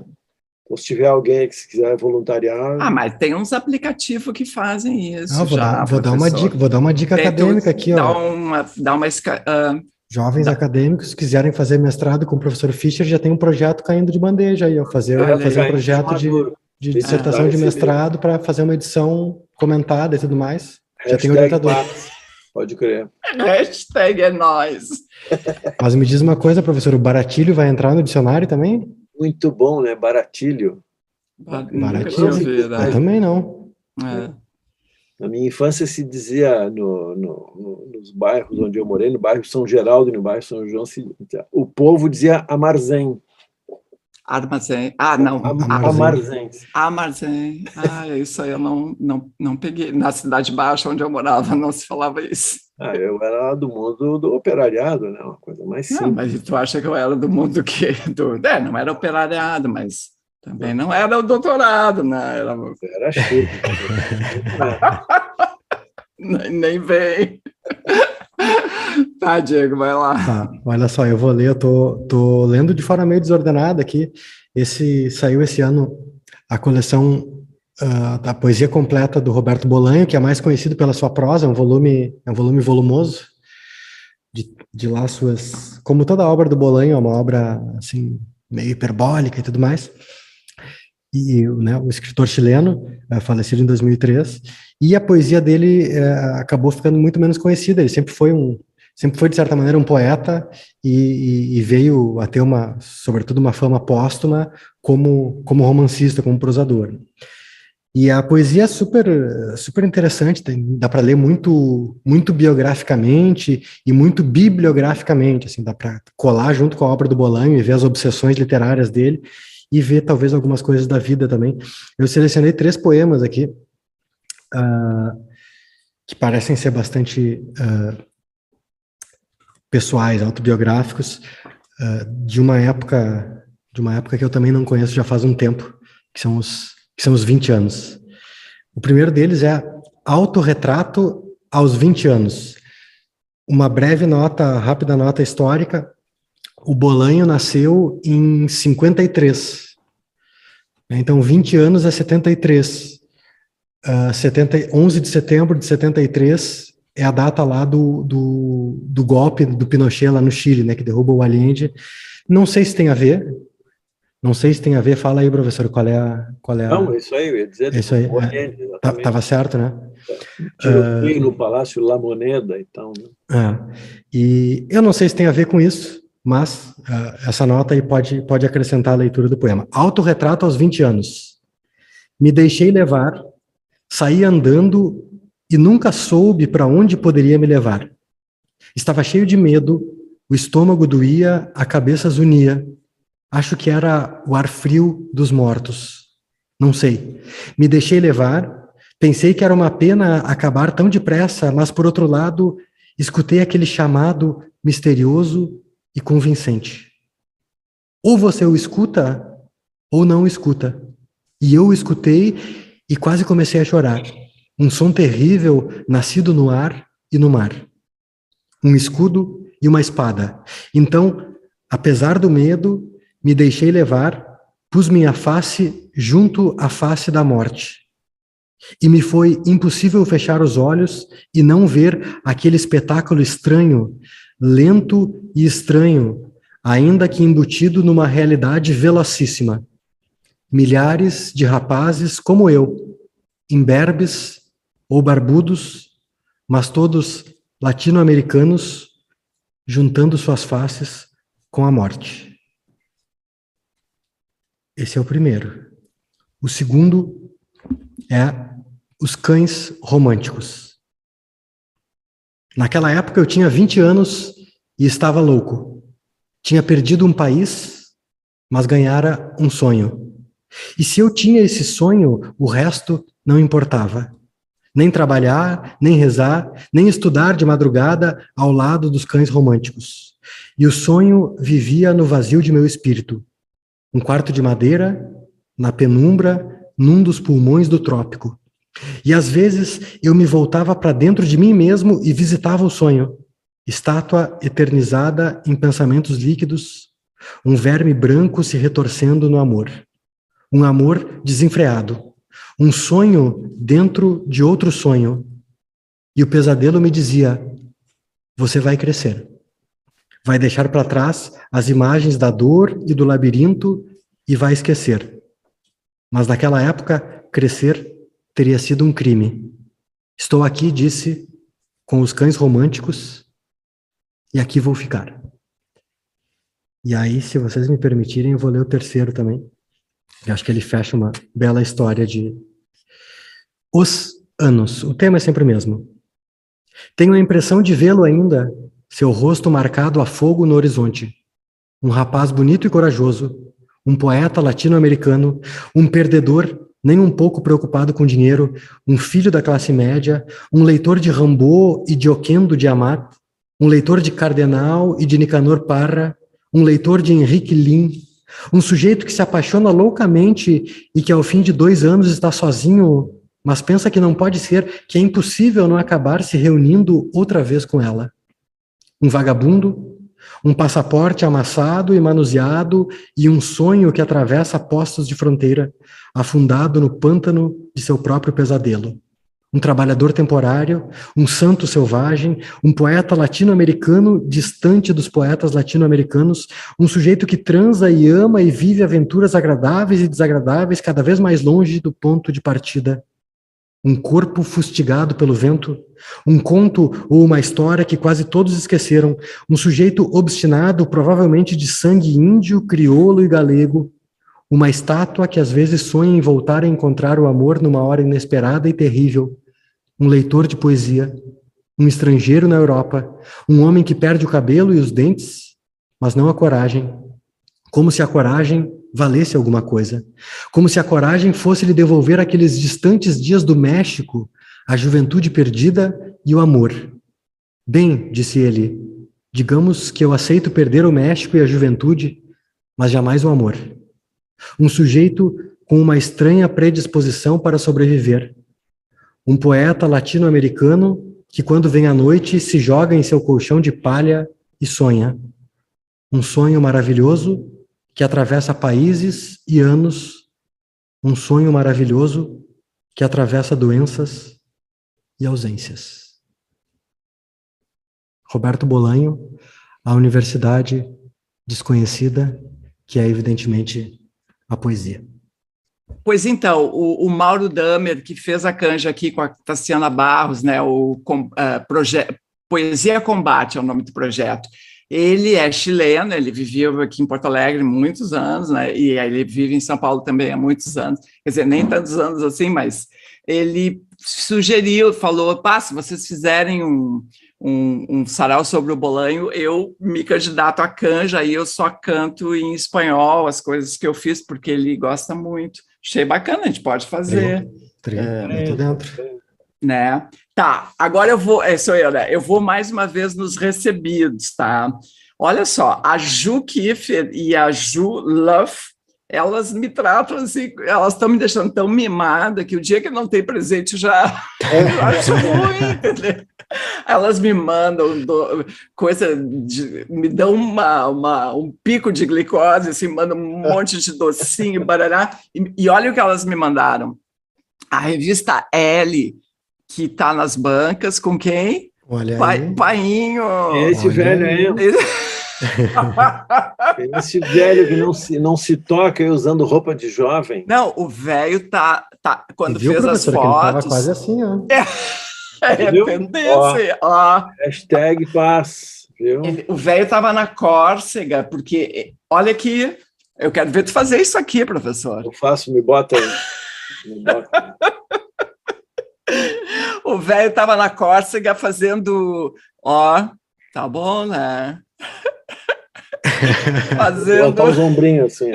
Speaker 2: Então, se tiver alguém que se quiser voluntariar...
Speaker 1: mas tem uns aplicativos que fazem isso.
Speaker 3: Vou dar uma dica acadêmica aqui. Jovens acadêmicos que quiserem fazer mestrado com o professor Fischer, já tem um projeto caindo de bandeja aí, fazer um projeto de dissertação de mestrado para fazer uma edição comentada e tudo mais. Já tem orientador.
Speaker 2: Pode crer.
Speaker 1: Hashtag é nóis.
Speaker 3: Mas me diz uma coisa, professor, o baratilho vai entrar no dicionário também?
Speaker 2: Muito bom, né? Baratilho.
Speaker 3: Baratilho. Eu também não.
Speaker 2: Na minha infância se dizia nos bairros onde eu morei, no bairro São Geraldo e no bairro São João, o povo dizia armazém.
Speaker 1: Armazém. Armazém. Isso aí eu não peguei. Na Cidade Baixa, onde eu morava, não se falava isso.
Speaker 2: Eu era do mundo do operariado, né? Uma coisa mais simples.
Speaker 1: Mas tu acha que eu era do mundo do quê? Não era operariado, mas também não era o doutorado, né?
Speaker 2: Era chique.
Speaker 1: Nem vem. Tá, Diego, vai lá.
Speaker 3: Tá, olha só, eu vou ler, eu tô lendo de forma meio desordenada aqui. Saiu esse ano a coleção da poesia completa do Roberto Bolanho, que é mais conhecido pela sua prosa, é um volume volumoso, de lá suas... Como toda a obra do Bolanho, é uma obra, assim, meio hiperbólica e tudo mais. E, né, o escritor chileno, falecido em 2003, e a poesia dele acabou ficando muito menos conhecida. Ele sempre foi, de certa maneira, um poeta e veio a ter, sobretudo, uma fama póstuma como romancista, como prosador. E a poesia é super interessante, dá para ler muito, muito biograficamente e muito bibliograficamente, assim, dá para colar junto com a obra do Bolanho e ver as obsessões literárias dele e ver talvez algumas coisas da vida também. Eu selecionei 3 poemas aqui, que parecem ser bastante pessoais, autobiográficos, de uma época que eu também não conheço já faz um tempo, que são os 20 anos. O primeiro deles é Autorretrato aos 20 anos. Uma rápida nota histórica. O Bolanho nasceu em 53, Então, 20 anos é 73. 11 de setembro de 73 é a data lá do golpe do Pinochet lá no Chile, né, que derruba o Allende. Não sei se tem a ver. Não sei se tem a ver. Fala aí, professor, qual é a...
Speaker 2: Não, é isso aí, eu ia dizer.
Speaker 3: Isso aí,
Speaker 2: o Allende, exatamente.
Speaker 3: Tava certo, né?
Speaker 2: Tiroteio no Palácio La Moneda e tal, né?
Speaker 3: E eu não sei se tem a ver com isso, mas essa nota aí pode acrescentar a leitura do poema. Autorretrato aos 20 anos. Me deixei levar, saí andando e nunca soube para onde poderia me levar. Estava cheio de medo, o estômago doía, a cabeça zunia. Acho que era o ar frio dos mortos. Não sei. Me deixei levar, pensei que era uma pena acabar tão depressa, mas por outro lado, escutei aquele chamado misterioso e convincente. Ou você o escuta, ou não o escuta. E eu o escutei e quase comecei a chorar. Um som terrível, nascido no ar e no mar. Um escudo e uma espada. Então, apesar do medo, me deixei levar, pus minha face junto à face da morte. E me foi impossível fechar os olhos e não ver aquele espetáculo estranho, lento e estranho, ainda que embutido numa realidade velocíssima. Milhares de rapazes como eu, imberbes ou barbudos, mas todos latino-americanos, juntando suas faces com a morte. Esse é o primeiro. O segundo é Os Cães Românticos. Naquela época eu tinha 20 anos e estava louco. Tinha perdido um país, mas ganhara um sonho. E se eu tinha esse sonho, o resto não importava. Nem trabalhar, nem rezar, nem estudar de madrugada ao lado dos cães românticos. E o sonho vivia no vazio de meu espírito. Um quarto de madeira, na penumbra, num dos pulmões do trópico. E às vezes eu me voltava para dentro de mim mesmo e visitava o sonho. Estátua eternizada em pensamentos líquidos, um verme branco se retorcendo no amor. Um amor desenfreado. Um sonho dentro de outro sonho. E o pesadelo me dizia, você vai crescer. Vai deixar para trás as imagens da dor e do labirinto e vai esquecer. Mas naquela época, crescer teria sido um crime. Estou aqui, disse, com os cães românticos e aqui vou ficar. E aí, se vocês me permitirem, eu vou ler o terceiro também. Eu acho que ele fecha uma bela história de Os Anos. O tema é sempre o mesmo. Tenho a impressão de vê-lo ainda, seu rosto marcado a fogo no horizonte. Um rapaz bonito e corajoso, um poeta latino-americano, um perdedor, nem um pouco preocupado com dinheiro, um filho da classe média, um leitor de Rimbaud e de Oquendo de Amat, um leitor de Cardenal e de Nicanor Parra, um leitor de Henrique Lin, um sujeito que se apaixona loucamente e que ao fim de 2 anos está sozinho, mas pensa que não pode ser, que é impossível não acabar se reunindo outra vez com ela. Um vagabundo, um passaporte amassado e manuseado e um sonho que atravessa postos de fronteira, afundado no pântano de seu próprio pesadelo. Um trabalhador temporário, um santo selvagem, um poeta latino-americano distante dos poetas latino-americanos, um sujeito que transa e ama e vive aventuras agradáveis e desagradáveis cada vez mais longe do ponto de partida. Um corpo fustigado pelo vento, um conto ou uma história que quase todos esqueceram, um sujeito obstinado, provavelmente de sangue índio, crioulo e galego, uma estátua que às vezes sonha em voltar a encontrar o amor numa hora inesperada e terrível, um leitor de poesia, um estrangeiro na Europa, um homem que perde o cabelo e os dentes, mas não a coragem, como se a coragem valesse alguma coisa, como se a coragem fosse lhe devolver aqueles distantes dias do México, a juventude perdida e o amor. Bem, disse ele, digamos que eu aceito perder o México e a juventude, mas jamais o amor. Um sujeito com uma estranha predisposição para sobreviver. Um poeta latino-americano que, quando vem à noite, se joga em seu colchão de palha e sonha. Um sonho maravilhoso que atravessa países e anos um sonho maravilhoso que atravessa doenças e ausências. Roberto Bolanho, a universidade desconhecida, que é evidentemente a poesia.
Speaker 1: Pois então, o Mauro Damer, que fez a canja aqui com a Tassiana Barros, né, Poesia Combate é o nome do projeto. Ele é chileno, ele vivia aqui em Porto Alegre muitos anos, né, e aí ele vive em São Paulo também há muitos anos, quer dizer, nem tantos anos assim, mas ele sugeriu, falou, se vocês fizerem um sarau sobre o Bolanho, eu me candidato à canja, aí eu só canto em espanhol as coisas que eu fiz, porque ele gosta muito. Achei bacana, a gente pode fazer.
Speaker 3: Eu tô dentro.
Speaker 1: Né? Tá, agora eu vou, sou eu, né? Eu vou mais uma vez nos recebidos, tá? Olha só, a Ju Kiefer e a Ju Love, elas me tratam assim, elas estão me deixando tão mimada que o dia que não tem presente eu já acho ruim, entendeu? Elas me mandam me dão um pico de glicose, assim, mandam um monte de docinho, barará, e olha o que elas me mandaram. A revista Elle, que está nas bancas, com quem?
Speaker 3: Olha aí.
Speaker 1: Painho.
Speaker 2: Esse velho aí. Esse velho que não se toca aí usando roupa de jovem.
Speaker 1: Não, o velho tá quando
Speaker 3: viu,
Speaker 1: fez as fotos.
Speaker 3: Que ele tava quase assim, ó.
Speaker 1: Tendência. Ó.
Speaker 2: Hashtag paz, viu?
Speaker 1: O velho estava na Córcega, porque, olha aqui, eu quero ver tu fazer isso aqui, professor.
Speaker 2: Eu faço, me bota aí.
Speaker 1: O velho estava na Córcega fazendo, tá bom, né?
Speaker 2: Fazendo... Botar os ombrinhos assim.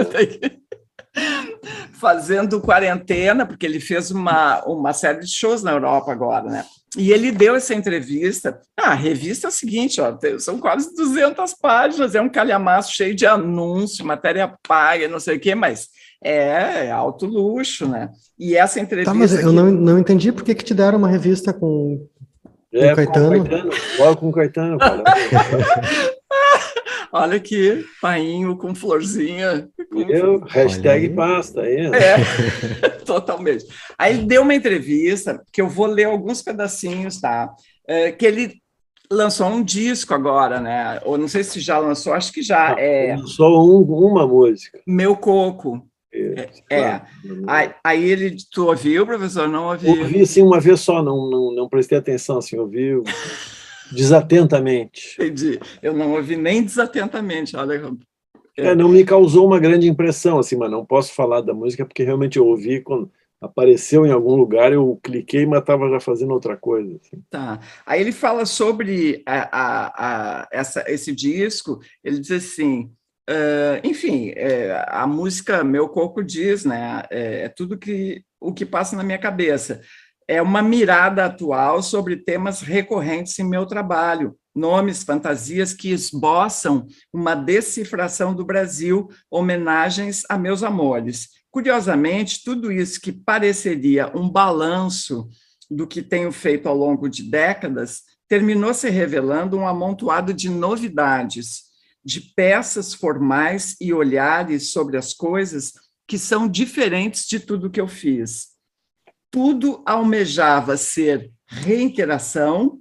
Speaker 1: Fazendo quarentena, porque ele fez uma série de shows na Europa agora, né? E ele deu essa entrevista. A revista é o seguinte, são quase 200 páginas, é um calhamaço cheio de anúncio, matéria paga, não sei o quê, mas é alto luxo, né? E essa entrevista... Tá,
Speaker 3: mas eu não entendi por que te deram uma revista com o Caetano.
Speaker 2: Logo com o Caetano, cara.
Speaker 1: Olha aqui, painho com florzinha.
Speaker 2: Hashtag pasta aí.
Speaker 1: Totalmente. Aí ele deu uma entrevista, que eu vou ler alguns pedacinhos, tá? Que ele lançou um disco agora, né? Ou não sei se já lançou, acho que já.
Speaker 2: Lançou uma música.
Speaker 1: Meu Coco. Aí tu ouviu, professor? Não ouviu?
Speaker 2: Ouvi, sim, uma vez só, não prestei atenção, assim, ouvi desatentamente.
Speaker 1: Entendi. Eu não ouvi nem desatentamente, olha.
Speaker 2: Não me causou uma grande impressão, assim, mas não posso falar da música, porque realmente eu ouvi quando apareceu em algum lugar, eu cliquei, mas estava já fazendo outra coisa. Assim.
Speaker 1: Tá. Aí ele fala sobre esse disco, ele diz assim, enfim, a música Meu Coco diz, né, tudo o que passa na minha cabeça. É uma mirada atual sobre temas recorrentes em meu trabalho, nomes, fantasias que esboçam uma decifração do Brasil, homenagens a meus amores. Curiosamente, tudo isso que pareceria um balanço do que tenho feito ao longo de décadas, terminou se revelando um amontoado de novidades, de peças formais e olhares sobre as coisas que são diferentes de tudo que eu fiz. Tudo almejava ser reiteração,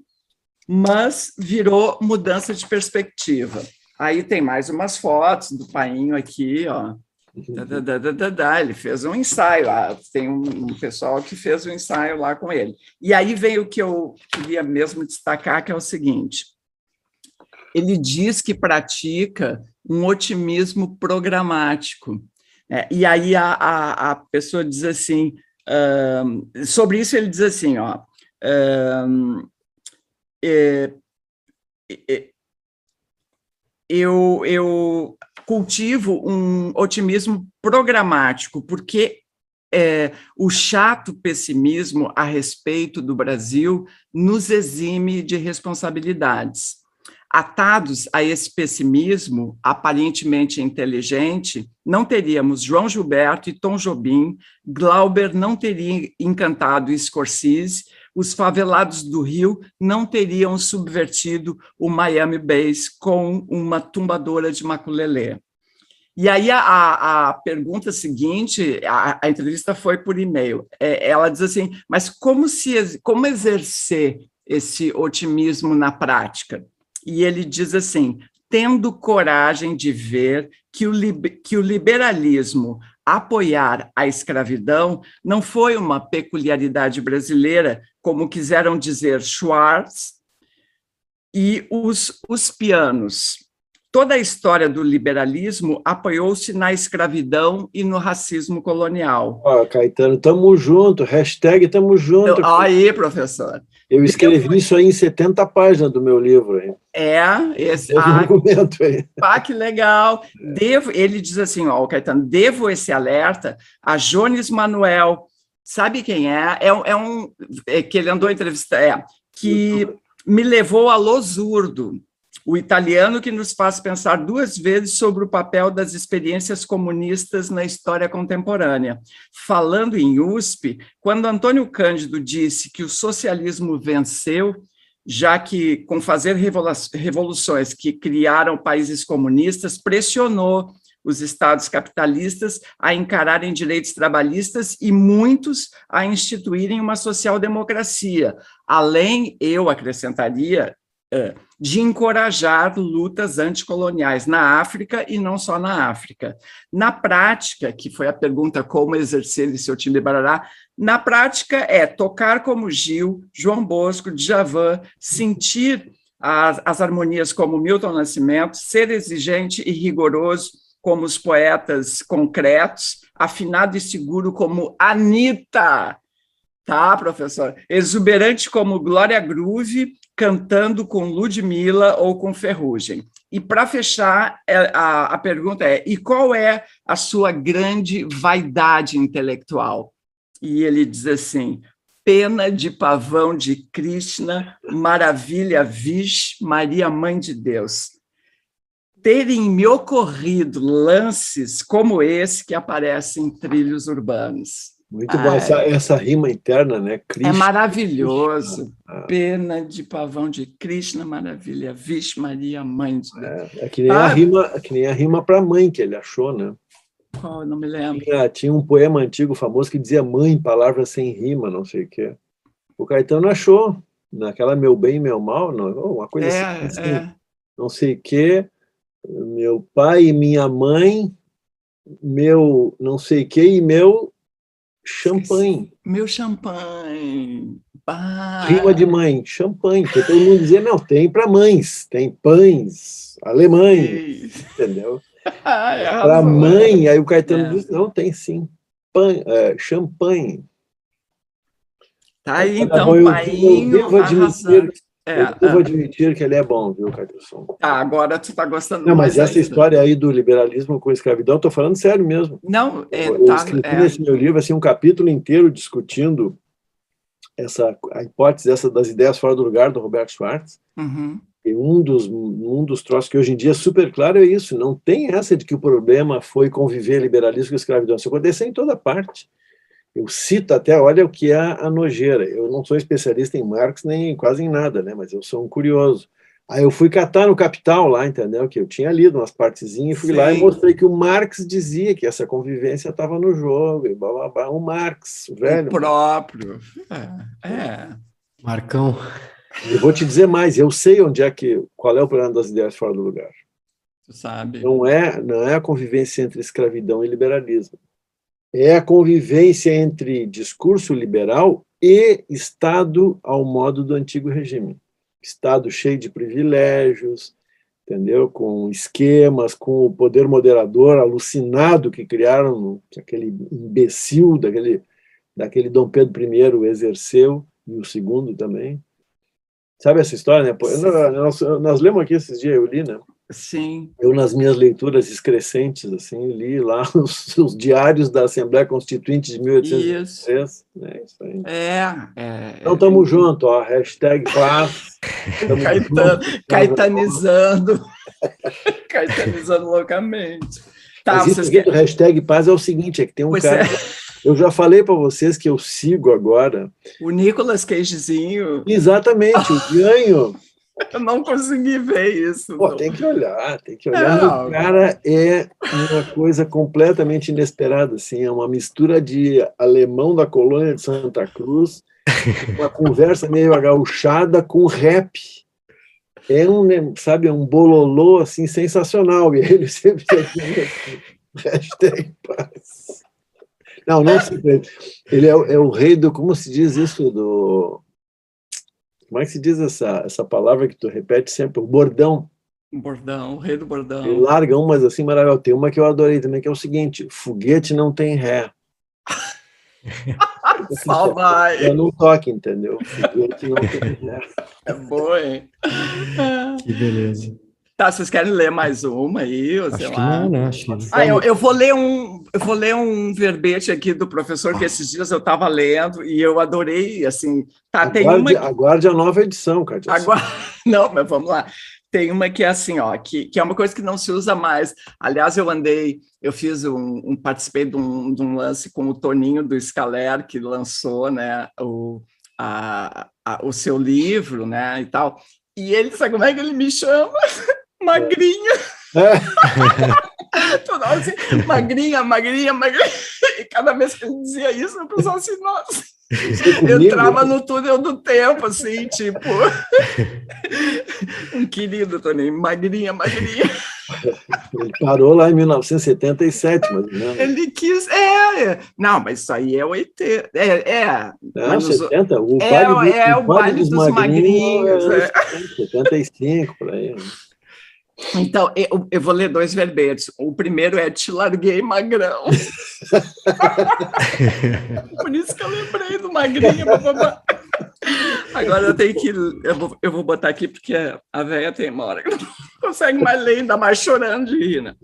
Speaker 1: mas virou mudança de perspectiva. Aí tem mais umas fotos do painho aqui, ó. Ele fez um ensaio, tem um pessoal que fez um ensaio lá com ele. E aí vem o que eu queria mesmo destacar, que é o seguinte, ele diz que pratica um otimismo programático, e aí a pessoa diz assim, sobre isso ele diz assim, eu cultivo um otimismo programático, porque o chato pessimismo a respeito do Brasil nos exime de responsabilidades. Atados a esse pessimismo aparentemente inteligente, não teríamos João Gilberto e Tom Jobim, Glauber não teria encantado Scorsese, os favelados do Rio não teriam subvertido o Miami Bass com uma tumbadora de maculelê. E aí a pergunta seguinte, a entrevista foi por e-mail, ela diz assim, mas como exercer esse otimismo na prática? E ele diz assim, tendo coragem de ver que o liberalismo apoiar a escravidão não foi uma peculiaridade brasileira, como quiseram dizer Schwartz e os pianos. Toda a história do liberalismo apoiou-se na escravidão e no racismo colonial.
Speaker 2: Caetano, tamo junto, hashtag tamo junto.
Speaker 1: Aí, professor.
Speaker 2: Eu escrevi isso aí em 70 páginas do meu livro. Aí.
Speaker 1: Esse
Speaker 2: argumento aí.
Speaker 1: Que legal. Ele diz assim, Caetano, devo esse alerta a Jones Manuel. Sabe quem é? Que ele andou em entrevista, que me levou a Losurdo, o italiano que nos faz pensar 2 vezes sobre o papel das experiências comunistas na história contemporânea. Falando em USP, quando Antônio Cândido disse que o socialismo venceu, já que, com fazer revoluções que criaram países comunistas, pressionou os estados capitalistas a encararem direitos trabalhistas e muitos a instituírem uma social-democracia. Além, eu acrescentaria, de encorajar lutas anticoloniais na África e não só na África. Na prática, que foi a pergunta como exercer esse otimismo, na prática tocar como Gil, João Bosco, Djavan, sentir as harmonias como Milton Nascimento, ser exigente e rigoroso como os poetas concretos, afinado e seguro como Anitta, tá, professor? Exuberante como Glória Groove, cantando com Ludmilla ou com Ferrugem. E, para fechar, a pergunta e qual é a sua grande vaidade intelectual? E ele diz assim, pena de pavão de Krishna, maravilha Vish, Maria Mãe de Deus. Terem me ocorrido lances como esse que aparecem em trilhos urbanos.
Speaker 2: Muito bom, essa rima interna, né?
Speaker 1: Krishna, é maravilhoso. Pena de pavão de Krishna, maravilha, Vixe Maria, Mãe de Deus.
Speaker 2: É que nem a rima para mãe que ele achou, né?
Speaker 1: Qual? Não me lembro.
Speaker 2: Tinha um poema antigo famoso que dizia mãe, palavra sem rima, não sei o quê. O Caetano achou, naquela meu bem, meu mal, não, uma coisa assim, não sei o quê, meu pai e minha mãe, meu não sei o quê e meu champanhe.
Speaker 1: Meu champanhe.
Speaker 2: Rima de mãe, champanhe. Porque todo mundo dizia, não, tem para mães, tem pães, alemães, entendeu? Para mãe, aí o Caetano disse, não, tem sim, champanhe.
Speaker 1: Tá aí, então, painho,
Speaker 2: eu devo admitir que ele é bom, viu, Caetano?
Speaker 1: Agora tu tá gostando
Speaker 2: mais. Não, mas essa história aí do liberalismo com escravidão, eu tô falando sério mesmo.
Speaker 1: Não,
Speaker 2: eu escrevi nesse meu livro assim, um capítulo inteiro discutindo a hipótese das ideias fora do lugar, do Roberto Schwartz.
Speaker 1: Uhum.
Speaker 2: E um dos troços que hoje em dia é super claro é isso, não tem essa de que o problema foi conviver liberalismo com escravidão, isso aconteceu em toda parte. Eu cito até, olha o que é a nojeira. Eu não sou especialista em Marx nem quase em nada, né? Mas eu sou um curioso. Aí eu fui catar no Capital lá, entendeu? Que eu tinha lido umas partezinhas e fui lá e mostrei que o Marx dizia que essa convivência estava no jogo, e blá, blá, blá. O Marx, o velho.
Speaker 1: O próprio.
Speaker 3: Marcão.
Speaker 2: Eu vou te dizer mais, eu sei qual é o problema das ideias fora do lugar.
Speaker 1: Tu sabe.
Speaker 2: Não é a convivência entre escravidão e liberalismo. É a convivência entre discurso liberal e Estado ao modo do antigo regime. Estado cheio de privilégios, entendeu? Com esquemas, com o poder moderador alucinado que criaram, que aquele imbecil daquele Dom Pedro I exerceu, e o segundo também. Sabe essa história, né? Nós lemos aqui esses dias, eu li, né?
Speaker 1: Sim.
Speaker 2: Eu, nas minhas leituras excrescentes, assim, li lá os diários da Assembleia Constituinte de 1803.
Speaker 1: Isso.
Speaker 2: Né? Isso aí.
Speaker 1: Então,
Speaker 2: estamos juntos, ó, hashtag paz.
Speaker 1: Caetanizando. Caetanizando loucamente.
Speaker 2: Tá, mas isso do hashtag paz é o seguinte, é que tem um cara... Eu já falei para vocês que eu sigo agora...
Speaker 1: O Nicolas Cagezinho.
Speaker 2: Exatamente, o Ganho...
Speaker 1: Eu não consegui ver isso.
Speaker 2: Pô, tem que olhar, tem que olhar.
Speaker 1: Não.
Speaker 2: O cara é uma coisa completamente inesperada, assim, é uma mistura de alemão da colônia de Santa Cruz, uma conversa meio agauchada com rap. É sabe, um bololô, assim, sensacional, e ele sempre assim, hashtag paz. Não sempre. Ele é o rei do, como se diz isso, como é que se diz essa palavra que tu repete sempre? O bordão.
Speaker 1: Bordão, o rei do bordão.
Speaker 2: Ele larga umas assim maravilhosas. Tem uma que eu adorei também, que é o seguinte: foguete não tem ré.
Speaker 1: Só vai.
Speaker 2: Eu não toque, entendeu? Foguete não tem ré.
Speaker 1: É boa, hein?
Speaker 3: Que beleza.
Speaker 1: Tá, vocês querem ler mais uma aí? Ou sei
Speaker 3: Acho que
Speaker 1: lá?
Speaker 3: não, né? Acho que...
Speaker 1: Eu vou ler um verbete aqui do professor que esses dias eu estava lendo e eu adorei, assim, tá, tem uma...
Speaker 2: Aguarde a nova edição, cara.
Speaker 1: Não, mas vamos lá. Tem uma que é assim, ó, que é uma coisa que não se usa mais. Aliás, eu fiz participei de um lance com o Toninho do Scaler, que lançou, né, o seu livro, né, e tal. E ele, sabe como é que ele me chama? Magrinha. Assim, magrinha. E cada vez que ele dizia isso, eu pensava assim, nossa, eu entrava no túnel do tempo, assim, tipo, um querido Toninho, magrinha.
Speaker 2: Ele parou lá em 1977, mas não.
Speaker 1: Ele quis, não, mas isso aí é 80,
Speaker 2: Não, 70, o
Speaker 1: baile dos magrinhos,
Speaker 2: 75, por aí.
Speaker 1: Então, eu vou ler 2 verbetes. O primeiro é Te larguei magrão. Por isso que eu lembrei do magrinho. Agora eu tenho que... Eu vou botar aqui, porque a velha tem uma hora que não consegue mais ler, ainda mais chorando de rir, né?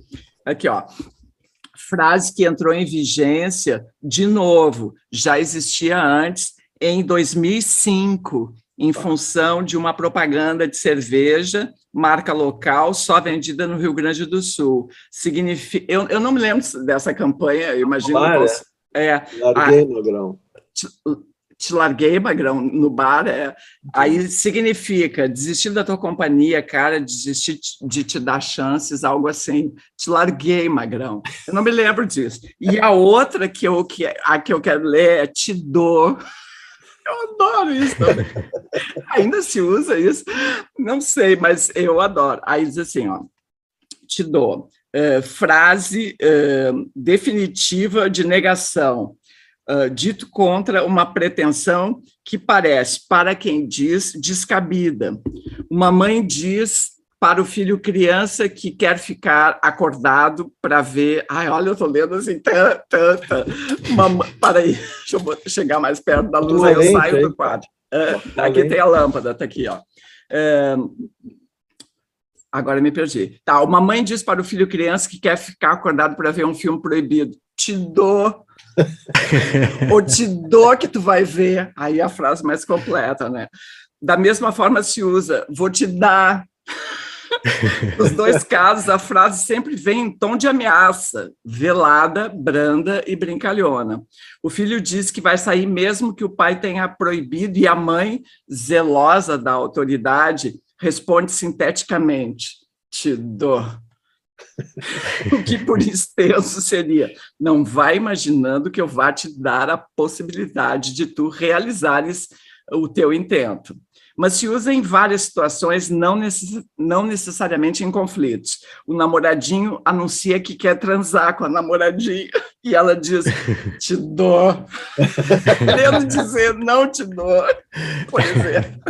Speaker 1: Aqui, ó. Frase que entrou em vigência, de novo, já existia antes, em 2005, em função de uma propaganda de cerveja, marca local, só vendida no Rio Grande do Sul. Significa, eu não me lembro dessa campanha, eu imagino...
Speaker 2: Larguei, magrão.
Speaker 1: Te larguei, magrão, no bar, aí significa desistir da tua companhia, cara, desistir de te dar chances, algo assim. Te larguei, magrão. Eu não me lembro disso. E a outra que eu quero ler é te dou. Eu adoro isso também. Ainda se usa isso? Não sei, mas eu adoro. Aí diz assim, ó, te dou. Frase definitiva de negação. Dito contra uma pretensão que parece, para quem diz, descabida. Uma mãe diz para o filho criança que quer ficar acordado para ver... Ai, olha, eu estou lendo assim... Para aí, deixa eu chegar mais perto da luz, aí eu saio do quadro. Aqui tem a lâmpada, está aqui, ó. Agora me perdi. Tá, uma mãe diz para o filho criança que quer ficar acordado para ver um filme proibido. Te dou... ou te dou que tu vai ver. Aí a frase mais completa, né? Da mesma forma se usa, vou te dar. Nos 2 casos, a frase sempre vem em tom de ameaça, velada, branda e brincalhona. O filho diz que vai sair mesmo que o pai tenha proibido e a mãe, zelosa da autoridade, responde sinteticamente, te dou. O que por extenso seria, não vai imaginando que eu vá te dar a possibilidade de tu realizares o teu intento. Mas se usa em várias situações, não necessariamente em conflitos. O namoradinho anuncia que quer transar com a namoradinha e ela diz, te dou. Querendo dizer, não te dou, por exemplo.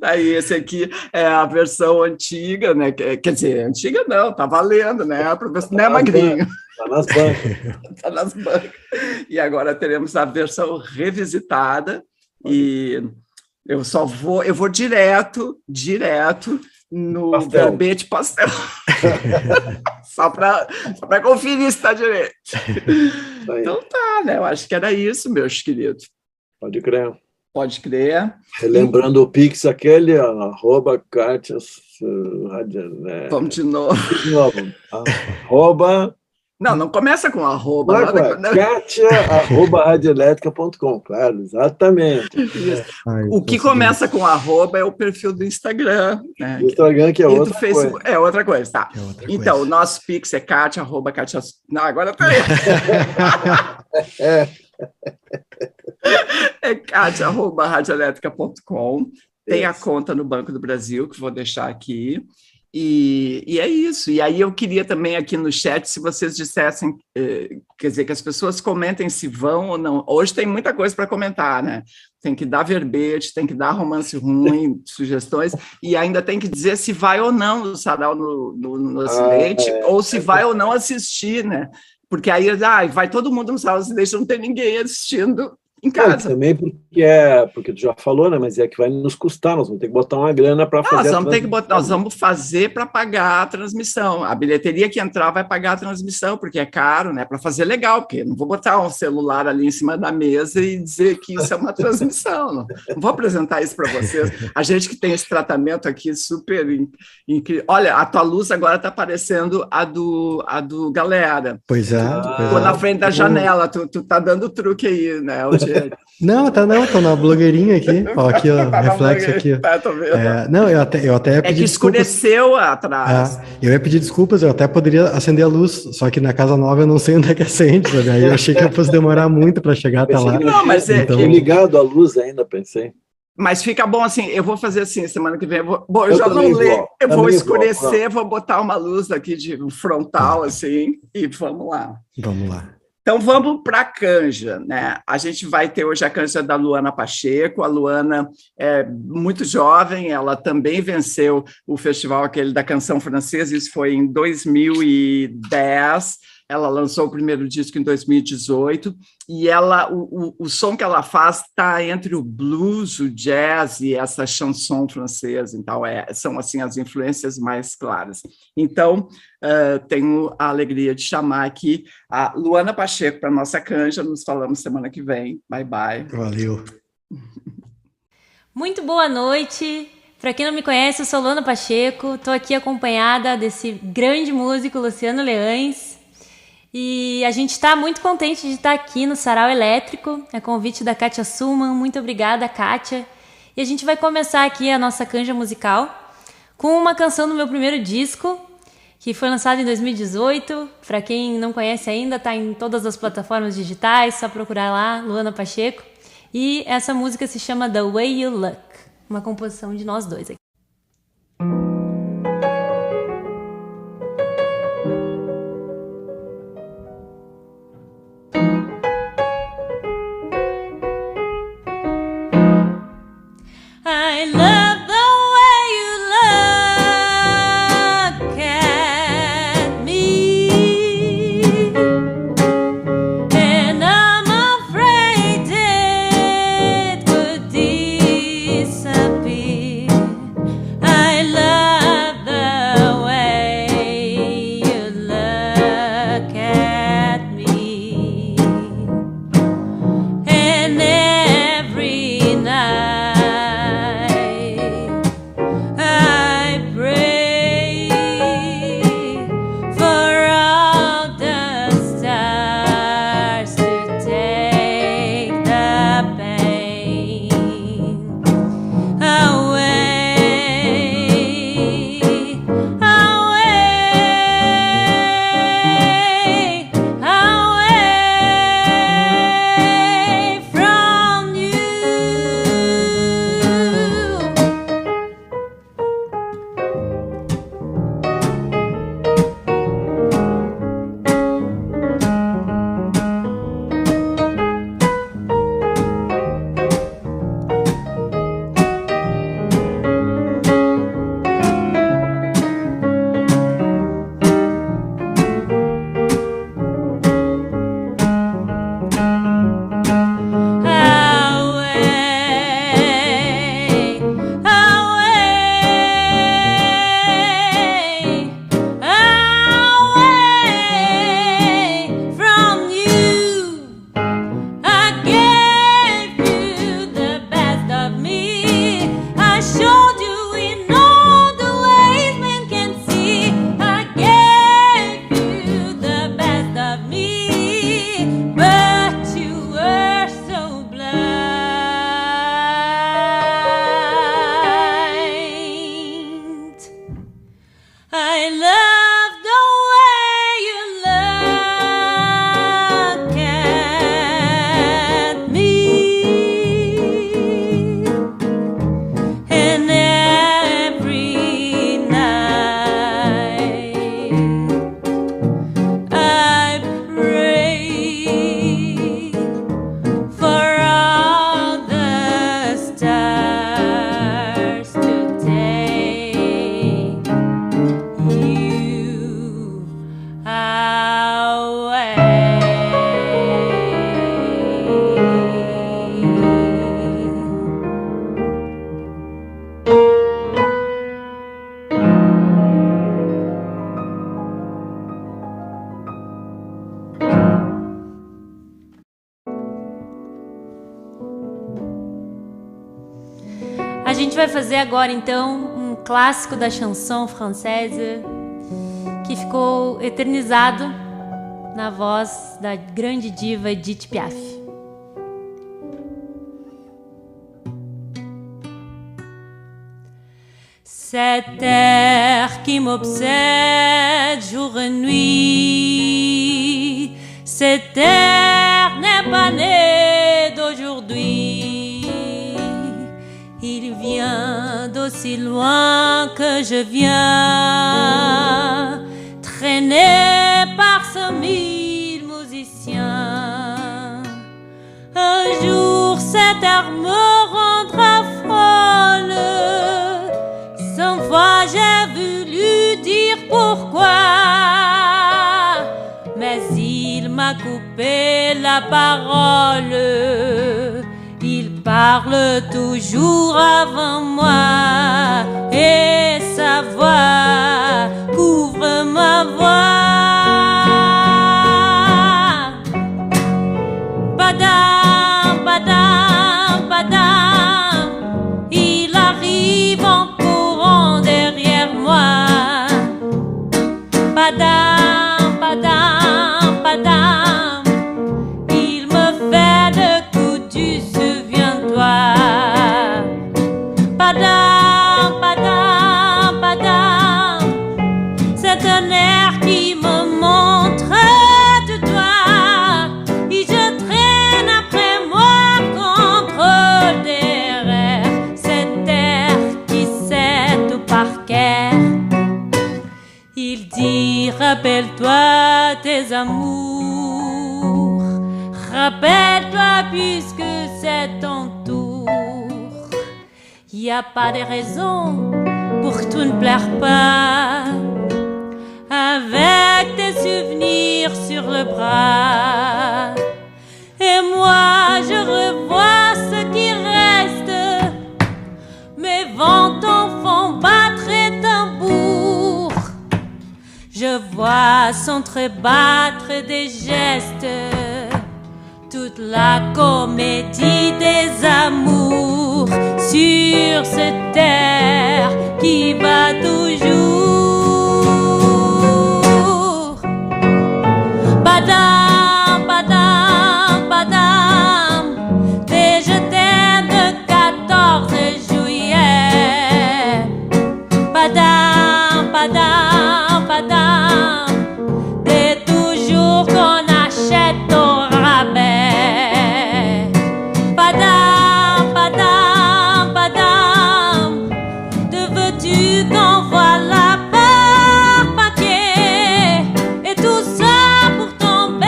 Speaker 1: Aí esse aqui é a versão antiga, né? Quer dizer, antiga não, tá valendo, né? A professora não é magrinho.
Speaker 2: Tá nas bancas.
Speaker 1: Tá nas bancas. E agora teremos a versão revisitada e eu vou direto no verbete pastel. Só para conferir se está direito. Então tá, né? Eu acho que era isso, meus queridos.
Speaker 2: Pode crer.
Speaker 1: Pode crer.
Speaker 2: Lembrando o Pix, aquele, @Kátia,
Speaker 1: Vamos de novo.
Speaker 2: @
Speaker 1: Não começa com arroba.
Speaker 2: Kátia@radioelétrica.com, claro, exatamente.
Speaker 1: O que começa com arroba é o perfil do Instagram. Né?
Speaker 2: O Instagram que é outra coisa.
Speaker 1: É outra coisa, tá. Então, o nosso Pix é Kátia. Não, agora tá aí. É Kátia@radioelétrica.com. Tem a conta no Banco do Brasil, que vou deixar aqui. E é isso. E aí eu queria também aqui no chat, se vocês dissessem, quer dizer, que as pessoas comentem se vão ou não. Hoje tem muita coisa para comentar, né? Tem que dar verbete, tem que dar romance ruim, sugestões, e ainda tem que dizer se vai ou não o sarau no Ocidente, ou se vai ou não assistir, né? Porque aí vai todo mundo no sarau no Ocidente, não tem ninguém assistindo em casa.
Speaker 2: Também porque tu já falou, né? Mas é que vai nos custar, nós vamos ter que botar uma grana para fazer.
Speaker 1: Nós vamos fazer para pagar a transmissão. A bilheteria que entrar vai pagar a transmissão, porque é caro, né? Para fazer legal, porque não vou botar um celular ali em cima da mesa e dizer que isso é uma transmissão. Não vou apresentar isso para vocês. A gente que tem esse tratamento aqui super incrível. Olha, a tua luz agora está parecendo a do Galera.
Speaker 3: Pois é.
Speaker 1: Ficou na frente da janela. Tu tá dando truque aí, né?
Speaker 3: Não, tô na blogueirinha aqui. Ó, aqui, ó, reflexo aqui.
Speaker 1: Tô vendo.
Speaker 3: Não, eu até ia pedir
Speaker 1: que escureceu
Speaker 3: desculpas.
Speaker 1: Atrás.
Speaker 3: Eu ia pedir desculpas, eu até poderia acender a luz, só que na casa nova eu não sei onde é que acende, sabe? Aí eu achei que eu fosse demorar muito para chegar até lá.
Speaker 1: Não, mas
Speaker 2: então... ligado a luz ainda, pensei.
Speaker 1: Mas fica bom assim, eu vou fazer assim, semana que vem, eu já não leio, eu vou escurecer, vou botar uma luz aqui de frontal, assim, e vamos lá.
Speaker 3: Vamos lá.
Speaker 1: Então, vamos para a canja, né? A gente vai ter hoje a canja da Luana Pacheco. A Luana é muito jovem, ela também venceu o festival aquele da canção francesa, isso foi em 2010. Ela lançou o primeiro disco em 2018, e o som que ela faz está entre o blues, o jazz e essa chanson francesa, então são assim as influências mais claras. Então, tenho a alegria de chamar aqui a Luana Pacheco para a nossa canja. Nos falamos semana que vem. Bye, bye.
Speaker 3: Valeu.
Speaker 4: Muito boa noite. Para quem não me conhece, eu sou Luana Pacheco, estou aqui acompanhada desse grande músico, Luciano Leães. E a gente está muito contente de estar aqui no Sarau Elétrico, a convite da Kátia Suman. Muito obrigada, Kátia. E a gente vai começar aqui a nossa canja musical com uma canção do meu primeiro disco, que foi lançado em 2018. Para quem não conhece ainda, está em todas as plataformas digitais, só procurar lá, Luana Pacheco. E essa música se chama The Way You Look, uma composição de nós dois aqui. I love the way you look at me, and I'm afraid it would disappear. I love the way you look at me, and every night gente vai fazer agora, então, um clássico da chanson française que ficou eternizado na voz da grande diva Edith Piaf. Cette terre qui m'obsède jour et nuit, cette terre n'est pas née d'aujourd'hui. Il vient d'aussi loin que je viens, traîné par 100 000 musiciens. Un jour cette terre me rendra folle. 100 fois j'ai voulu dire pourquoi, mais il m'a coupé la parole. Il parle toujours avant moi et sa voix couvre ma voix. Badam, badam, badam, il arrive en derrière moi. Padam, padam, padam, il me fait le coup du souviens-toi. Padam, padam, padam, c'est un air qui me montre du doigt et je traîne après moi contre des rêves. Cet air qui sait tout par cœur. Il dit rappelle-toi tes amours, rappelle-toi puisque c'est ton tour. Y a pas de raison pour que tout ne plaire pas, avec tes souvenirs sur le bras. Et moi je revois ce qui reste, mes vents en font battre et tambour. Je vois s'entrebattre des gestes, toute la comédie des amours sur cette terre qui bat toujours. Badam, badam, badam, et je t'aime le 14 juillet. Badam, badam, badam, des toujours qu'on achète au rabais. Badam, badam, badam, te veux-tu qu'on voit là-bas paquet? Et tout ça pour tomber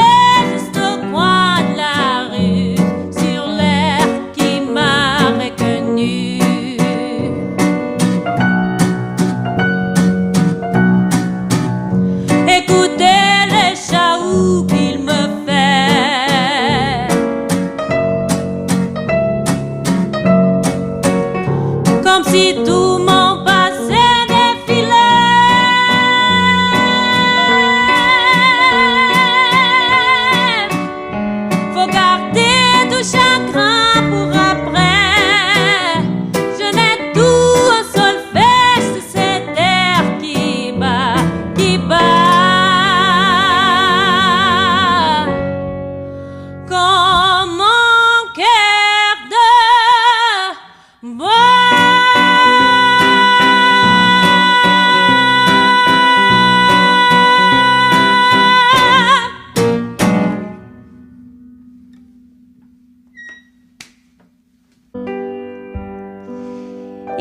Speaker 4: juste au coin de la rue, sur l'air qui m'a reconnu. Écoutez les chaouts qu'il me fait, comme si tout mon passé défilait. Faut garder du chagrin pour après. Je n'ai tout un solfège de cet air qui bat, qui bat. Comme mon cœur de bois.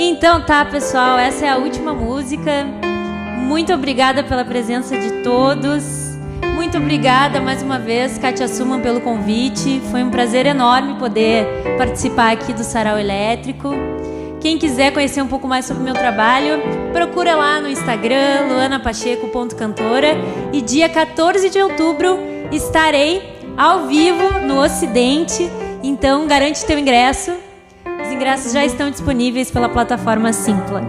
Speaker 4: Então tá, pessoal, essa é a última música. Muito obrigada pela presença de todos. Muito obrigada mais uma vez, Kátia Suman, pelo convite. Foi um prazer enorme poder participar aqui do Sarau Elétrico. Quem quiser conhecer um pouco mais sobre o meu trabalho, procura lá no Instagram, luanapacheco.cantora. E dia 14 de outubro estarei ao vivo no Ocidente. Então garante teu ingresso. Os ingressos já estão disponíveis pela plataforma Simpla.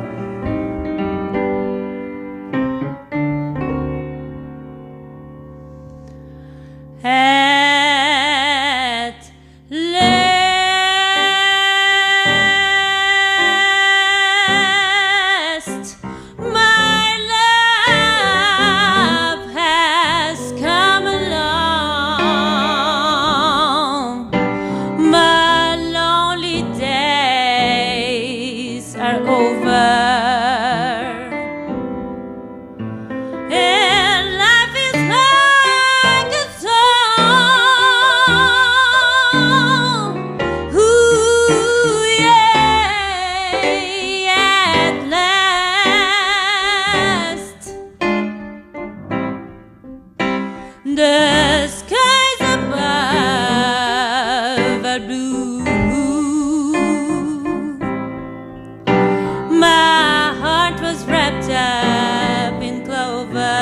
Speaker 4: My heart was wrapped up in clover.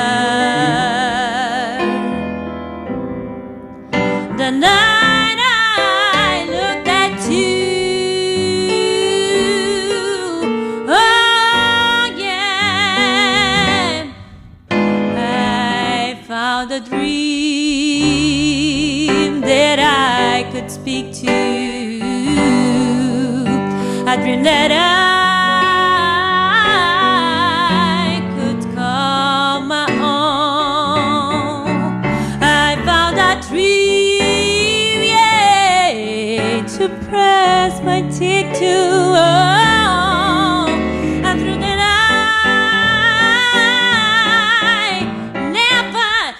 Speaker 4: The night I looked at you, oh yeah, I found a dream that I could speak to, a dream that I could call my own. I found a dream, yeah, to press my cheek to, oh, and through the night,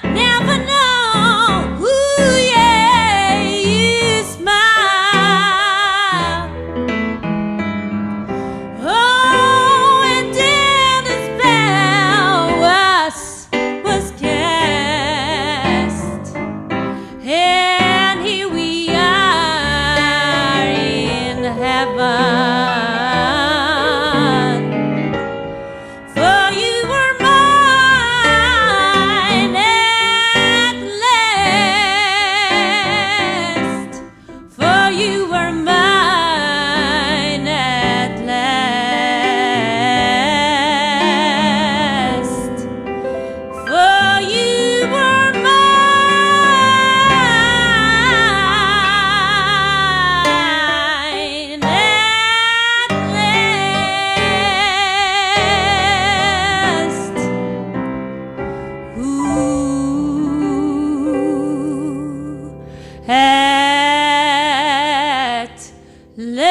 Speaker 4: never know who, yeah, you smile. Oh, and then the spell was cast, and here we are in heaven. For you were mine at last. For you were mine at last. For you were mine at last. Ooh, at last.